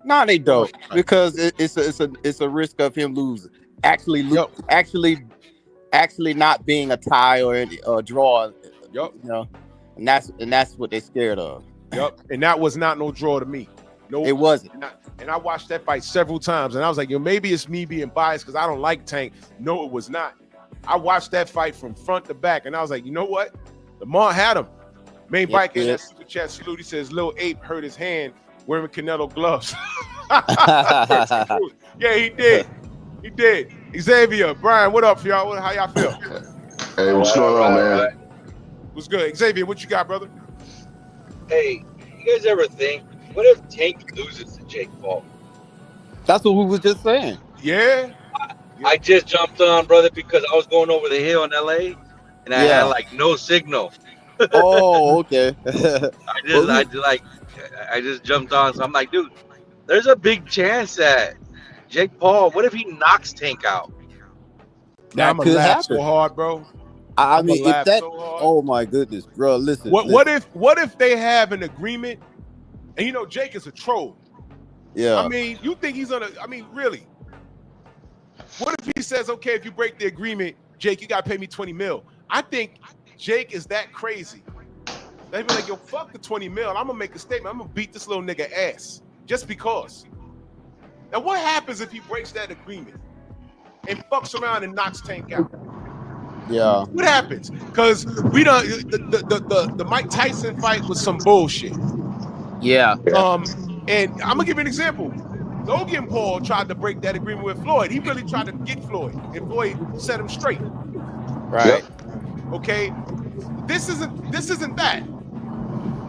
No, they don't, because it's a risk of him losing. Actually not being a tie or a draw. Yep. And that's what they're scared of. Yep. And that was not no draw to me. No, it wasn't. And I watched that fight several times, and I was like, maybe it's me being biased because I don't like Tank. No, it was not. I watched that fight from front to back, and I was like, you know what? Lamont had him. Main bike in that super chat salute. He says, Lil Ape hurt his hand wearing Canelo gloves. Yeah, he did. He did. Xavier, Brian, what up, y'all? How y'all feel? Hey, what's going on, man? What's good? Xavier, what you got, brother? Hey, you guys ever think, what if Tank loses to Jake Paul? That's what we was just saying. Yeah. I just jumped on, brother, because I was going over the hill in LA and I had like no signal. Oh, okay. I just jumped on. So I'm like, dude, there's a big chance that Jake Paul, what if he knocks Tank out? That I'm could gonna laugh so happen. hard, bro. I I'ma mean, if laugh that, so hard. oh my goodness, bro, listen. What if they have an agreement? And you know, Jake is a troll. Yeah. I mean, you think he's gonna? I mean, really? What if he says, okay, if you break the agreement, Jake, you gotta pay me 20 mil? I think Jake is that crazy. They be like, yo, fuck the 20 mil. I'm gonna make a statement. I'm gonna beat this little nigga ass just because. Now, what happens if he breaks that agreement and fucks around and knocks Tank out? Yeah. What happens? Because we don't. The Mike Tyson fight was some bullshit. Yeah. And I'm gonna give you an example. Logan Paul tried to break that agreement with Floyd. He really tried to get Floyd, and Floyd set him straight. Right. Okay. This isn't that.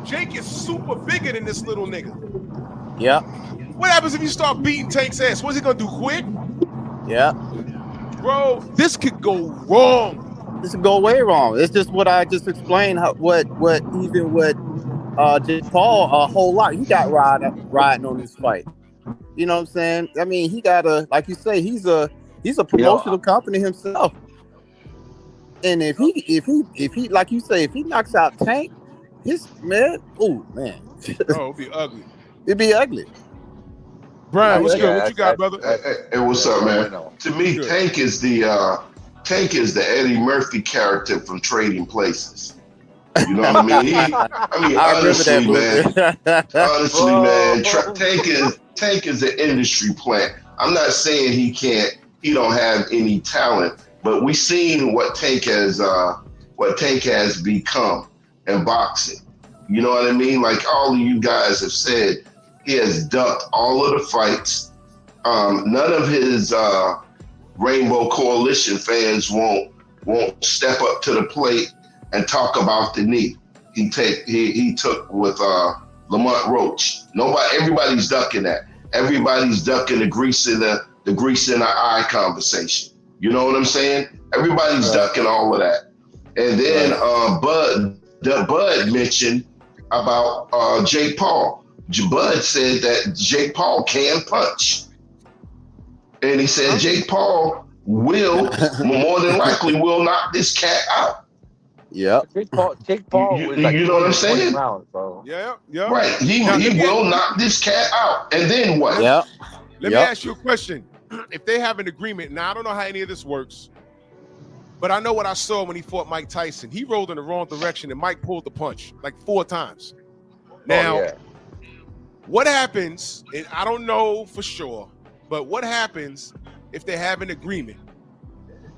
Jake is super bigger than this little nigga. Yeah. What happens if you start beating Tank's ass? What's he gonna do? Quit? Yeah. Bro, this could go wrong. This could go way wrong. It's just what I just explained. What Jake Paul a whole lot. He got riding on this fight. You know what I'm saying? I mean, he got like you say, he's a promotional company himself. And if he like you say, if he knocks out Tank, his man, oh man, Bro, it'll be ugly. It'd be ugly. Brian, what's good? What you got, brother? Hey, what's up, man? To me, Tank is the Eddie Murphy character from Trading Places. You know what I mean? Honestly, man, Tank is an industry plant. I'm not saying he don't have any talent, but we've seen what Tank has become in boxing. You know what I mean? Like all of you guys have said, he has ducked all of the fights. None of his Rainbow Coalition fans won't step up to the plate and talk about the knee he took with Lamont Roach. Everybody's ducking that. Everybody's ducking the grease in the eye conversation. You know what I'm saying? Everybody's ducking all of that. And then Bud mentioned about Jake Paul. Bud said that Jake Paul can punch. And he said Jake Paul will, more than likely, will knock this cat out. Yeah. Jake Paul was like, you know what I'm saying? Rounds, bro. Yeah. Right. He will knock this cat out. And then what? Yeah. Let me ask you a question. If they have an agreement, now I don't know how any of this works, but I know what I saw when he fought Mike Tyson. He rolled in the wrong direction and Mike pulled the punch like 4 times. Now, what happens, and I don't know for sure, but what happens if they have an agreement?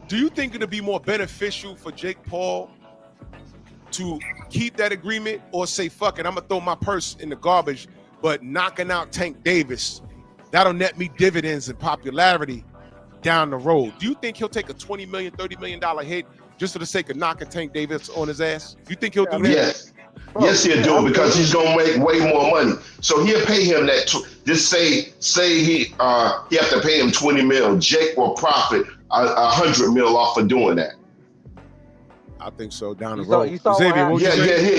Do you think it'll be more beneficial for Jake Paul to keep that agreement or say, fuck it, I'm gonna throw my purse in the garbage, but knocking out Tank Davis, that'll net me dividends and popularity down the road? Do you think he'll take a $20 million, $30 million hit just for the sake of knocking Tank Davis on his ass? You think he'll do that? Yes. Yes, he'll do it because he's gonna make way more money. So he'll pay him that. Just say he have to pay him 20 mil. Jake will profit 100 mil off of doing that. I think so down the road. Xavier,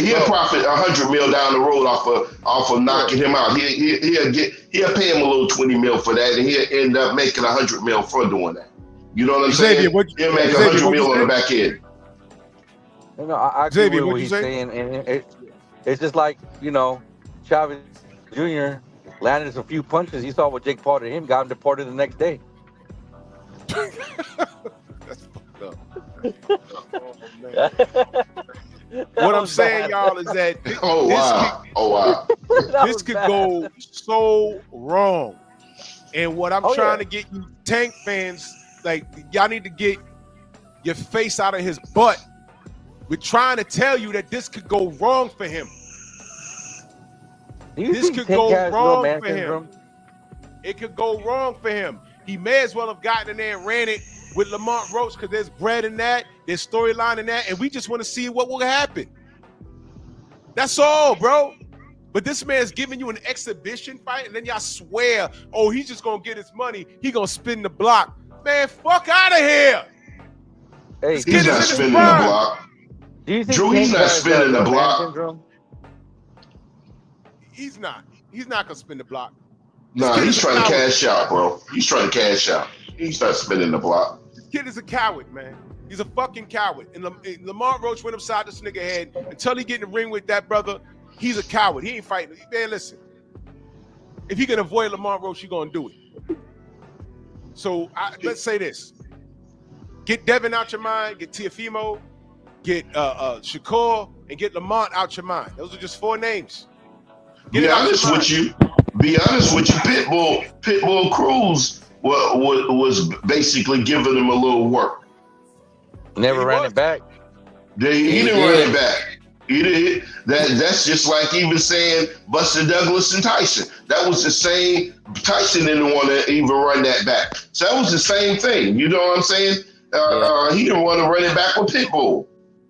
he'll profit 100 mil down the road off of knocking him out. He'll pay him a little 20 mil for that, and he'll end up making 100 mil for doing that. You know what I'm saying? He'll make 100 mil on the back end. No, I agree with what he's saying, and it's just like, you know, Chavez Jr. landed a few punches. He saw what Jake Paul did to him, got him deported the next day. That's fucked up. What I'm saying, y'all, is that this could go so wrong. And what I'm trying to get you Tank fans, like, y'all need to get your face out of his butt. We're trying to tell you that this could go wrong for him. This could go wrong for him. It could go wrong for him. He may as well have gotten in there and ran it with Lamont Roach because there's bread in that, there's storyline in that, and we just want to see what will happen. That's all, bro. But this man's giving you an exhibition fight, and then y'all swear, oh, he's just going to get his money. He going to spin the block. Man, fuck out of here. Hey, he's not spinning the block. Drew, he's not spinning the block. He's not. He's not going to spin the block. Nah, he's trying to cash out, bro. He's trying to cash out. He's not spinning the block. This kid is a coward, man. He's a fucking coward. And Lamar Roach went upside this nigga head. Until he get in the ring with that brother, he's a coward. He ain't fighting. Man, listen. If he can avoid Lamar Roach, he gonna do it. So let's say this. Get Devin out your mind, get Teofimo, get Shakur, and get Lamont out your mind. Those are just 4 names. Be honest with you. Pitbull Cruz was basically giving him a little work. Never ran it back. He didn't run it back. He did. That's just like even saying Buster Douglas and Tyson. That was the same. Tyson didn't want to even run that back. So that was the same thing. You know what I'm saying? He didn't want to run it back with Pitbull.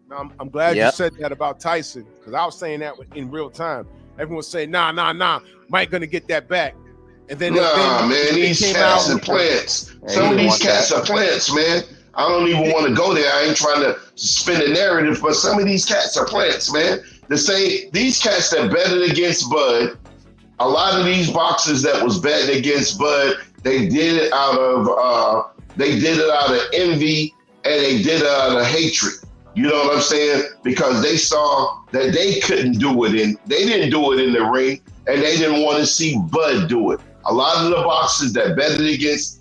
Now, I'm glad you said that about Tyson, because I was saying that in real time. Everyone saying, nah, Mike gonna get that back. And then man, these cats are plants. Some of these cats are plants, man. I don't even want to go there. I ain't trying to spin a narrative, but some of these cats are plants, man. These cats that betted against Bud, a lot of these boxers that was betting against Bud, they did it out of envy, and they did it out of hatred. You know what I'm saying? Because they saw that they couldn't do it they didn't do it in the ring, and they didn't want to see Bud do it. A lot of the boxers that betted against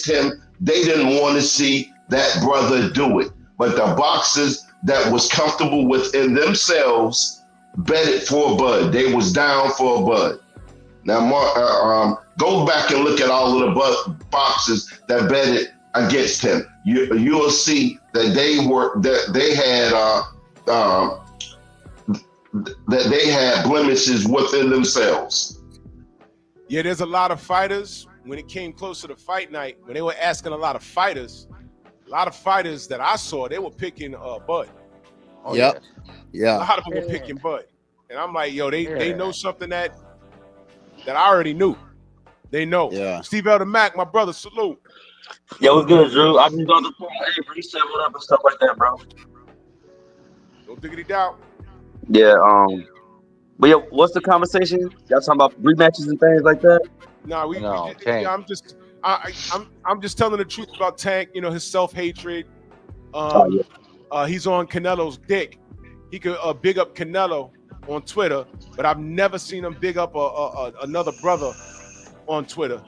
him, they didn't want to see that brother do it. But the boxers that was comfortable within themselves betted for Bud. They was down for Bud. Now, go back and look at all of the boxers that betted against him. You'll see that they had blemishes within themselves. Yeah, there's a lot of fighters. When it came close to the fight night, when they were asking a lot of fighters that I saw, they were picking Bud. Oh, yeah. A lot of them were picking Bud. And I'm like, yo, they know something that I already knew. They know. Yeah. Steve Elder Mack, my brother, salute. Yo, what's good, Drew? I just got the phone. Hey, bro, you said what up and stuff like that, bro. No diggity doubt. Yeah, but yeah, what's the conversation? Y'all talking about rematches and things like that? Nah, I'm just telling the truth about Tank. You know, his self-hatred. He's on Canelo's dick. He could big up Canelo on Twitter, but I've never seen him big up another brother on Twitter.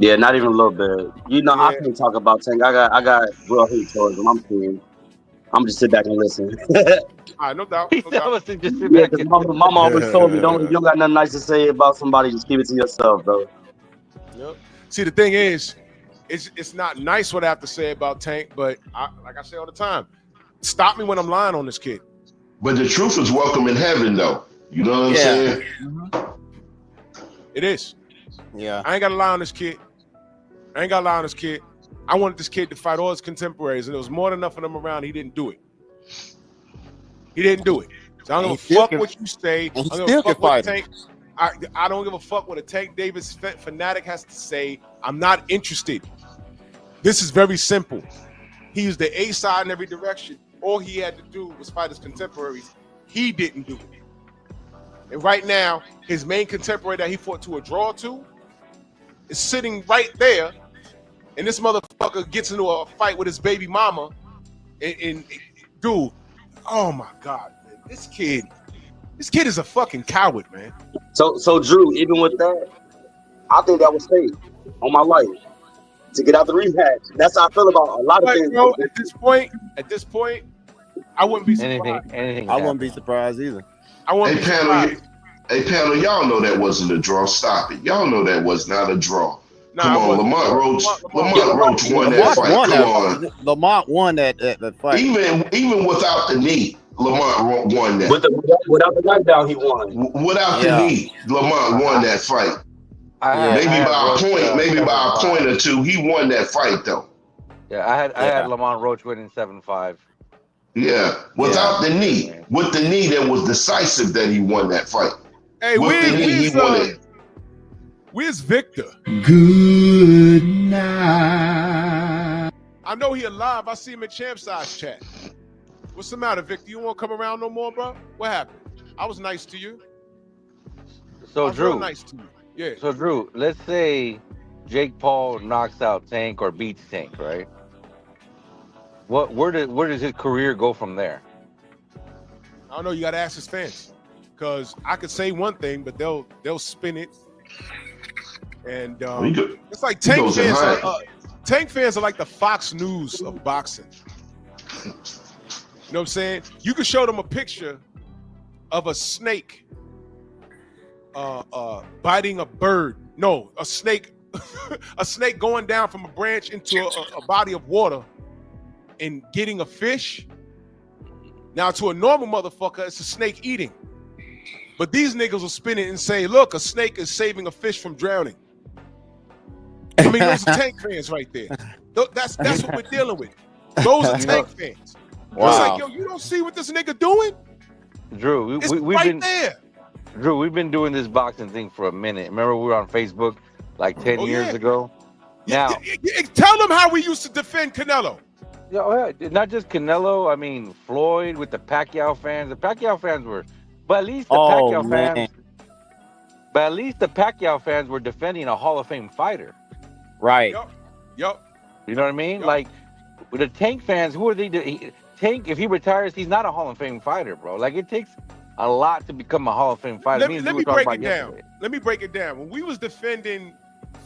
Yeah, not even a little bit. You know, I can't talk about Tank. I got real hate towards him. I'm just sit back and listen. All right, no doubt. Because mama always told me, you don't got nothing nice to say about somebody, just keep it to yourself, bro. Yep. See, the thing is, it's not nice what I have to say about Tank, but like I say all the time, stop me when I'm lying on this kid. But the truth is welcome in heaven, though. You know what I'm saying? Mm-hmm. It is. Yeah. I ain't got to lie on this kid. I wanted this kid to fight all his contemporaries, and there was more than enough of them around. He didn't do it. So I don't give a fuck what you say. I don't give a fuck what Tank. I don't give a fuck what a Tank Davis fanatic has to say. I'm not interested. This is very simple. He used the A side in every direction. All he had to do was fight his contemporaries. He didn't do it. And right now, his main contemporary that he fought to a draw to is sitting right there. And this motherfucker gets into a fight with his baby mama. And dude, oh my God, man. This kid is a fucking coward, man. So Drew, even with that, I think that was fake on my life to get out the rematch. That's how I feel about a lot of things. Bro, at this point, I wouldn't be surprised. I wouldn't be surprised either. Hey, panel, y'all know that wasn't a draw. Stop it. Y'all know that was not a draw. Come on, Lamont Roach won that fight. Come on. Lamont won that fight. Even without the knee, Lamont won that. Without the knockdown, he won. Without the knee, Lamont won that fight. Maybe by a point or two, he won that fight though. Yeah, I had Lamont Roach winning 7-5. Yeah, without the knee. With the knee, that was decisive that he won that fight. Hey, where's Victor? Good night. I know he alive. I see him in Champ Size chat. What's the matter, Victor? You won't come around no more, bro? What happened? I was nice to you. So Drew, nice to you. Yeah. So Drew, let's say Jake Paul knocks out Tank or beats Tank, right? Where does his career go from there? I don't know. You got to ask his fans, because I could say one thing, but they'll spin it. And it's like Tank fans. Tank fans are like the Fox News of boxing. You know what I'm saying? You can show them a picture of a snake biting a bird. No, a snake, a snake going down from a branch into a body of water and getting a fish. Now, to a normal motherfucker, it's a snake eating. But these niggas will spin it and say, look, a snake is saving a fish from drowning. I mean, those are Tank fans right there. That's what we're dealing with. Those are Tank fans. Wow. It's like, yo, you don't see what this nigga doing? Drew, we've been there. Drew, we've been doing this boxing thing for a minute. Remember we were on Facebook like 10 years ago? Now, tell them how we used to defend Canelo. Yeah, not just Canelo. I mean, Floyd with the Pacquiao fans. The Pacquiao fans were, but at least the Pacquiao fans. But at least the Pacquiao fans were defending a Hall of Fame fighter. Right. Yep. You know what I mean? Yep. Like with the Tank fans, who are they? Tank, if he retires, he's not a Hall of Fame fighter, bro. Like it takes a lot to become a Hall of Fame fighter. Let me break it down. Let me break it down. When we was defending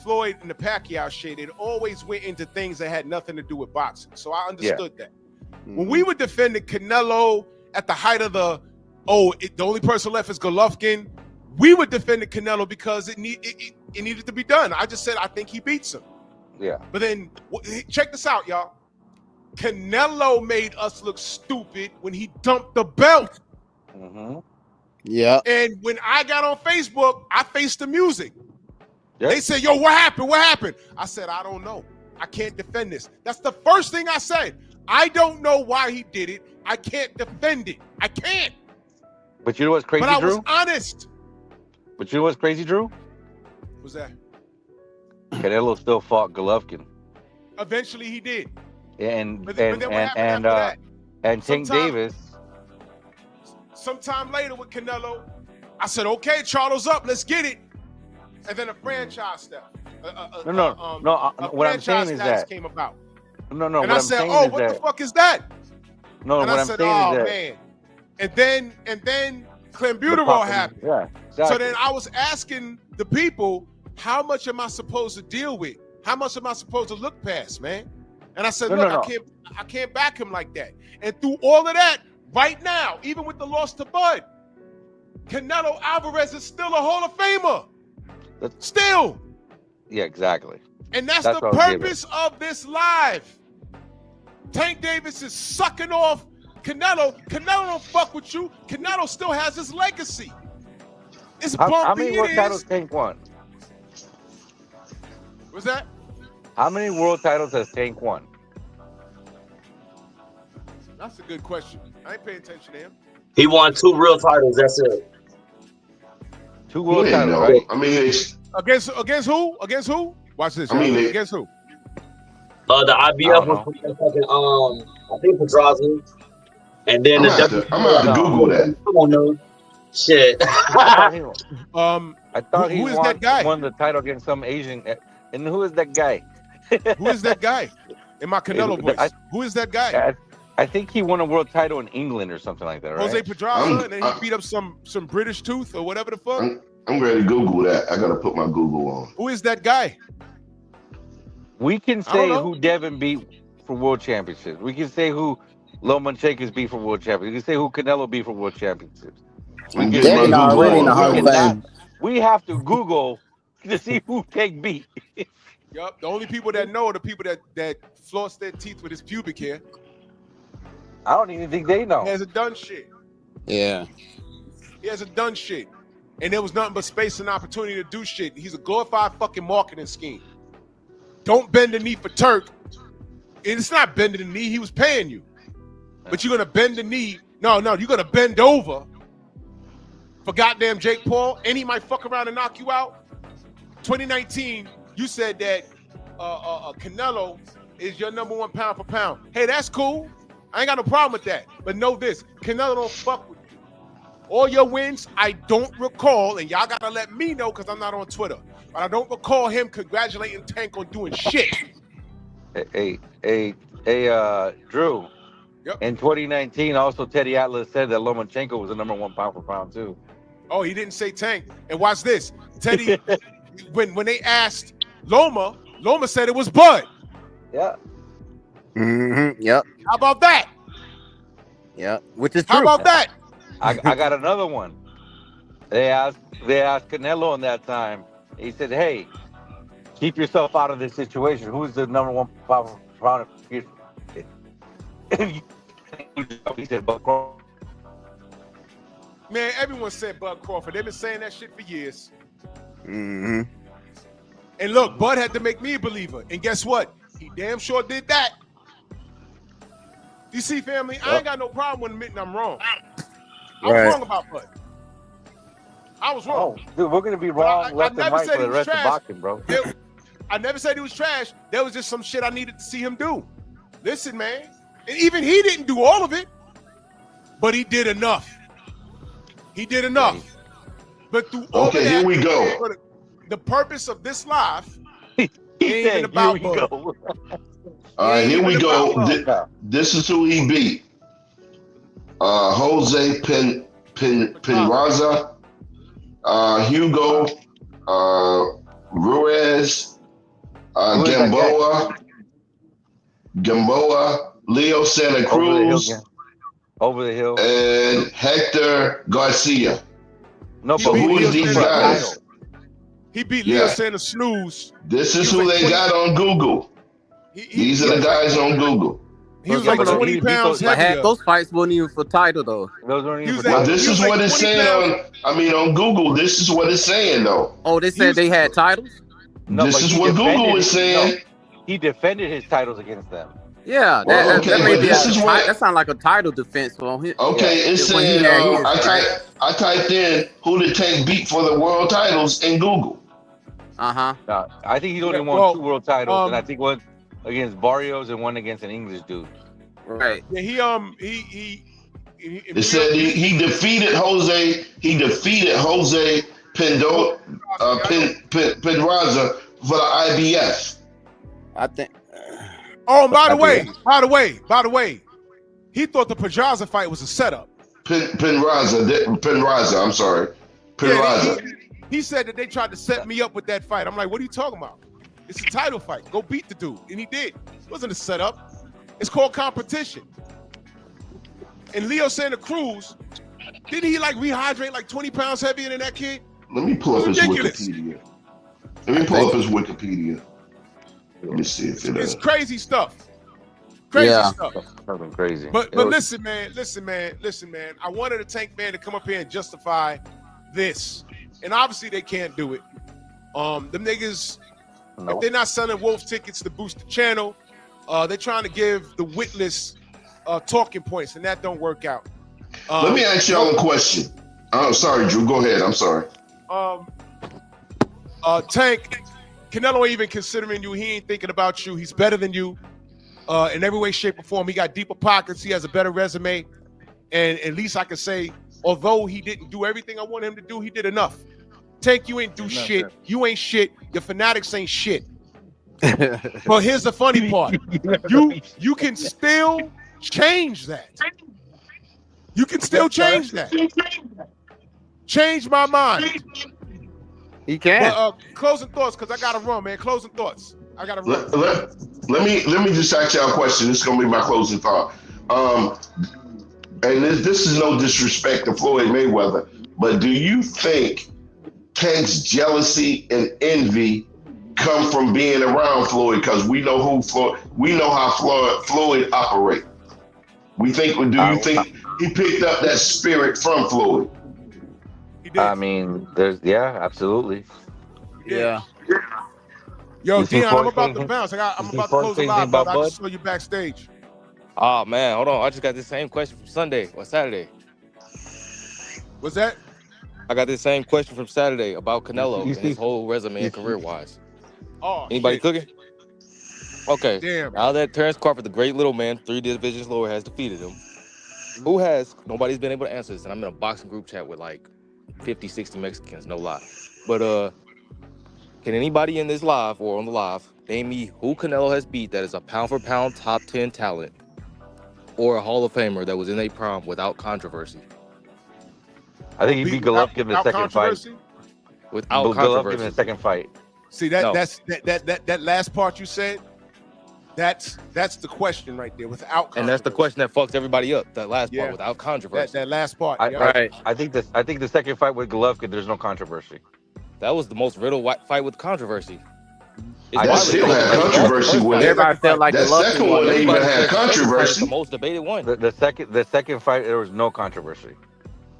Floyd and the Pacquiao shit, it always went into things that had nothing to do with boxing. So I understood that. When we were defending Canelo at the height of the only person left is Golovkin, we were defending Canelo because it needed to be done. I just said I think he beats him. Yeah. But then check this out, y'all. Canelo made us look stupid when he dumped the belt. Mm-hmm. Yeah. And when I got on Facebook, I faced the music. Yep. They said, yo, what happened? What happened? I said, I don't know. I can't defend this. That's the first thing I said. I don't know why he did it. I can't defend it. I can't. But you know what's crazy, Drew? But I was honest. But you know what's crazy, Drew? What's that? Canelo still fought Golovkin. Eventually he did. And Tank Davis. Sometime later with Canelo, I said, okay, Charlo's up. Let's get it. And then a franchise stuff. What I'm saying is that came about. No. And I said, what the fuck is that? No, and what I I'm said, saying is that. Man. And then Clenbuterol happened. Yeah, exactly. So then I was asking the people, how much am I supposed to deal with? How much am I supposed to look past, man? And I said, I can't back him like that. And through all of that, right now, even with the loss to Bud, Canelo Alvarez is still a Hall of Famer. Still. Yeah, exactly. And that's the purpose of this live. Tank Davis is sucking off Canelo. Canelo don't fuck with you. Canelo still has his legacy. It's bumpy. How many world titles Tank won? What's that? How many world titles has Tank won? That's a good question. I ain't paying attention to him. He won 2 real titles. That's it. 2 world titles, right? I mean, against who? Against who? Watch this. Against who? The IBF was I think Pedraza, and then I'm gonna have to Google that. I don't know. Shit. I thought he won the title against some Asian. And who is that guy? Who is that guy? In my Canelo voice. Who is that guy? I think he won a world title in England or something like that, right? Jose Pedraza, and then he beat up some British tooth or whatever the fuck. I'm ready to Google that. I gotta put my Google on. Who is that guy? We can say who Devin beat for world championships. We can say who Lomachenko's beat for world championships. We can say who Canelo beat for world championships. Devin already in the Hall of Fame. We have to Google to see who Tank beat. Yup. The only people that know are the people that floss their teeth with his pubic hair. I don't even think they know. He hasn't done shit. Yeah. He hasn't done shit. And there was nothing but space and opportunity to do shit. He's a glorified fucking marketing scheme. Don't bend the knee for Turk. It's not bending the knee. He was paying you. But you're going to bend the knee. No, you're going to bend over for goddamn Jake Paul, and he might fuck around and knock you out. 2019, you said that Canelo is your number 1 pound for pound. Hey, that's cool. I ain't got no problem with that. But know this, Canelo don't fuck with you. All your wins, I don't recall, and y'all gotta let me know because I'm not on Twitter. But I don't recall him congratulating Tank on doing shit. Hey, Drew. Yep. In 2019, also Teddy Atlas said that Lomachenko was the number 1 pound for pound too. Oh, he didn't say Tank. And watch this, Teddy. when they asked Loma said it was Bud. Yeah. Mm-hmm. Yep. How about that? Yep. Which is true. How about that? I got another one. They asked Canelo in that time. He said, "Hey, keep yourself out of this situation. Who's the number 1 pound for pound?" He said, "Bud Crawford." Man, everyone said Bud Crawford. They've been saying that shit for years. Mm-hmm. And look, Bud had to make me a believer. And guess what? He damn sure did that. You see, family, I ain't got no problem with admitting I'm wrong. I was wrong about Bud. I was wrong. Oh, dude, we're gonna be wrong left and right for the rest of boxing, bro. I never said he was trash. There was just some shit I needed to see him do. Listen, man. And even he didn't do all of it, but he did enough. He did enough. But through all of that, here we go. The purpose of this live he ain't said, even about here we Bud. go. All right, here we go. This is who he beat. Jose Penraza, Hugo Ruiz, Gamboa, Leo Santa Cruz, Over the hill. and Hector Garcia. No, He but beat who Leo is these Santa guys? Cruz. He beat Leo Santa Snooze. This is who they got on Google. These are the guys on Google. He was like 20 pounds heavier. Those fights weren't even for title though. Those weren't even for Well, title. this is what it's saying on Google. This is what it's saying though. Oh, they said they had titles? No, This but is he what defended Google is it. saying. No, he defended his titles against them. Yeah, Well, okay, that may but be this is what- that sounds like a title defense for him. Okay, it's When he saying had his, I typed in who did Tank beat for the world titles in Google. Uh-huh. No, I think he's only won 2 world titles, and I think one against Barrios and one against an English dude. Right. Yeah, It said he defeated Jose. He defeated Jose Pedraza for the IBF. I think. Oh, by the way, he thought the Pedraza fight was a setup. Penraza, I'm sorry. Penraza. Yeah, he said that they tried to set me up with that fight. I'm like, what are you talking about? It's a title fight. Go beat the dude. And he did. It wasn't a setup. It's called competition. And Leo Santa Cruz, didn't he like rehydrate like 20 pounds heavier than that kid? Let me pull up his Ridiculous. Wikipedia. Let me pull up his Wikipedia. Let me see if It's crazy stuff. Crazy stuff. Something crazy. But listen, man. I wanted a Tank man to come up here and justify this. And obviously they can't do it. Them niggas, if they're not selling Wolf tickets to boost the channel, they're trying to give the witless talking points, and that don't work out. Let me ask y'all a question. Oh, sorry, Drew. Go ahead. I'm sorry. Tank, Canelo ain't even considering you. He ain't thinking about you. He's better than you in every way, shape, or form. He got deeper pockets. He has a better resume. And at least I can say, although he didn't do everything I wanted him to do, he did enough. Tank, you ain't do shit. You ain't shit. Your fanatics ain't shit. But here's the funny part. You can still change that. You can still change that. Change my mind. He can. But, closing thoughts, because I gotta run, man. Closing thoughts. I gotta run. Let me just ask y'all a question. This is gonna be my closing thought. And this is no disrespect to Floyd Mayweather, but do you think Tank's jealousy and envy come from being around Floyd? Because we know how Floyd operates. Do you think he picked up that spirit from Floyd? I mean, absolutely. Yeah. Yo, Dion, I'm about to bounce. I'm about to close the live, but I just saw you backstage. Oh man, hold on. I just got the same question from Sunday or Saturday. What's that? I got the same question from Saturday about Canelo and his whole resume and career-wise. Oh, anybody cooking? Okay. Damn. Now that Terrence Crawford, the great little man, 3 divisions lower, has defeated him, Who has, nobody's been able to answer this, and I'm in a boxing group chat with like 50, 60 Mexicans, no lie. But can anybody in this live or on the live name me who Canelo has beat that is a pound for pound top 10 talent or a Hall of Famer that was in a prime without controversy? I think he beat Golovkin in the second fight. Without Golovkin controversy. in the second fight. See that last part you said. That's the question right there. Without controversy. And that's the question that fucks everybody up. That last Yeah. part without controversy. That last part. I think the second fight with Golovkin, there's no controversy. That was the most riddle fight with controversy. That still had controversy with it. Everybody felt like That Golovkin second one even had The controversy. most debated one. The second fight, there was no controversy.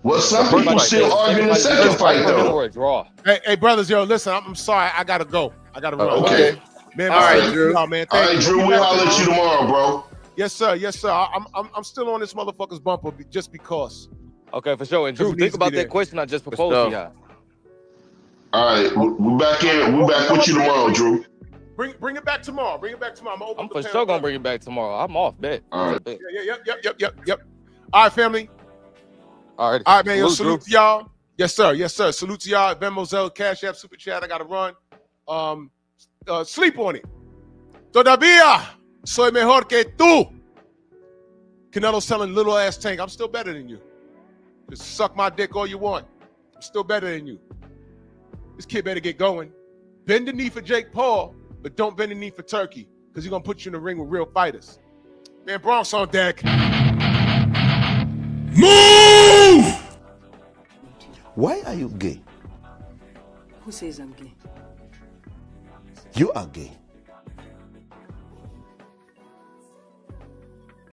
Well, some people still arguing the second fight though. Or a draw. Hey, brothers, yo, listen. I'm sorry. I gotta go. I gotta run. Okay. Man, All right, Drew. Man, All right, Drew. We'll holler at you tomorrow, bro. Yes, sir. Yes, sir. I'm still on this motherfucker's bumper just because. Okay, for sure. And Drew, Needs think to about be that there. question I just proposed to you. All right, we're back in. We're back with you tomorrow, Drew. Bring it back tomorrow. Bring it back tomorrow. I'm for sure gonna bring it back tomorrow. I'm off, bet. All right. Bet. Yep. All right, family. All right, Man. Yo, salute to y'all. Yes, sir. Salute to y'all. Venmo, Zelle, Cash App, Super Chat. I gotta run. Sleep on it. Todavía soy mejor que tú. Canelo's selling little ass tank. I'm still better than you. Just suck my dick all you want. I'm still better than you. This kid better get going. Bend the knee for Jake Paul, but don't bend the knee for Turkey, because he's gonna put you in the ring with real fighters. Man, Bronx on deck. Move! Why are you gay? Who says I'm gay? You are gay.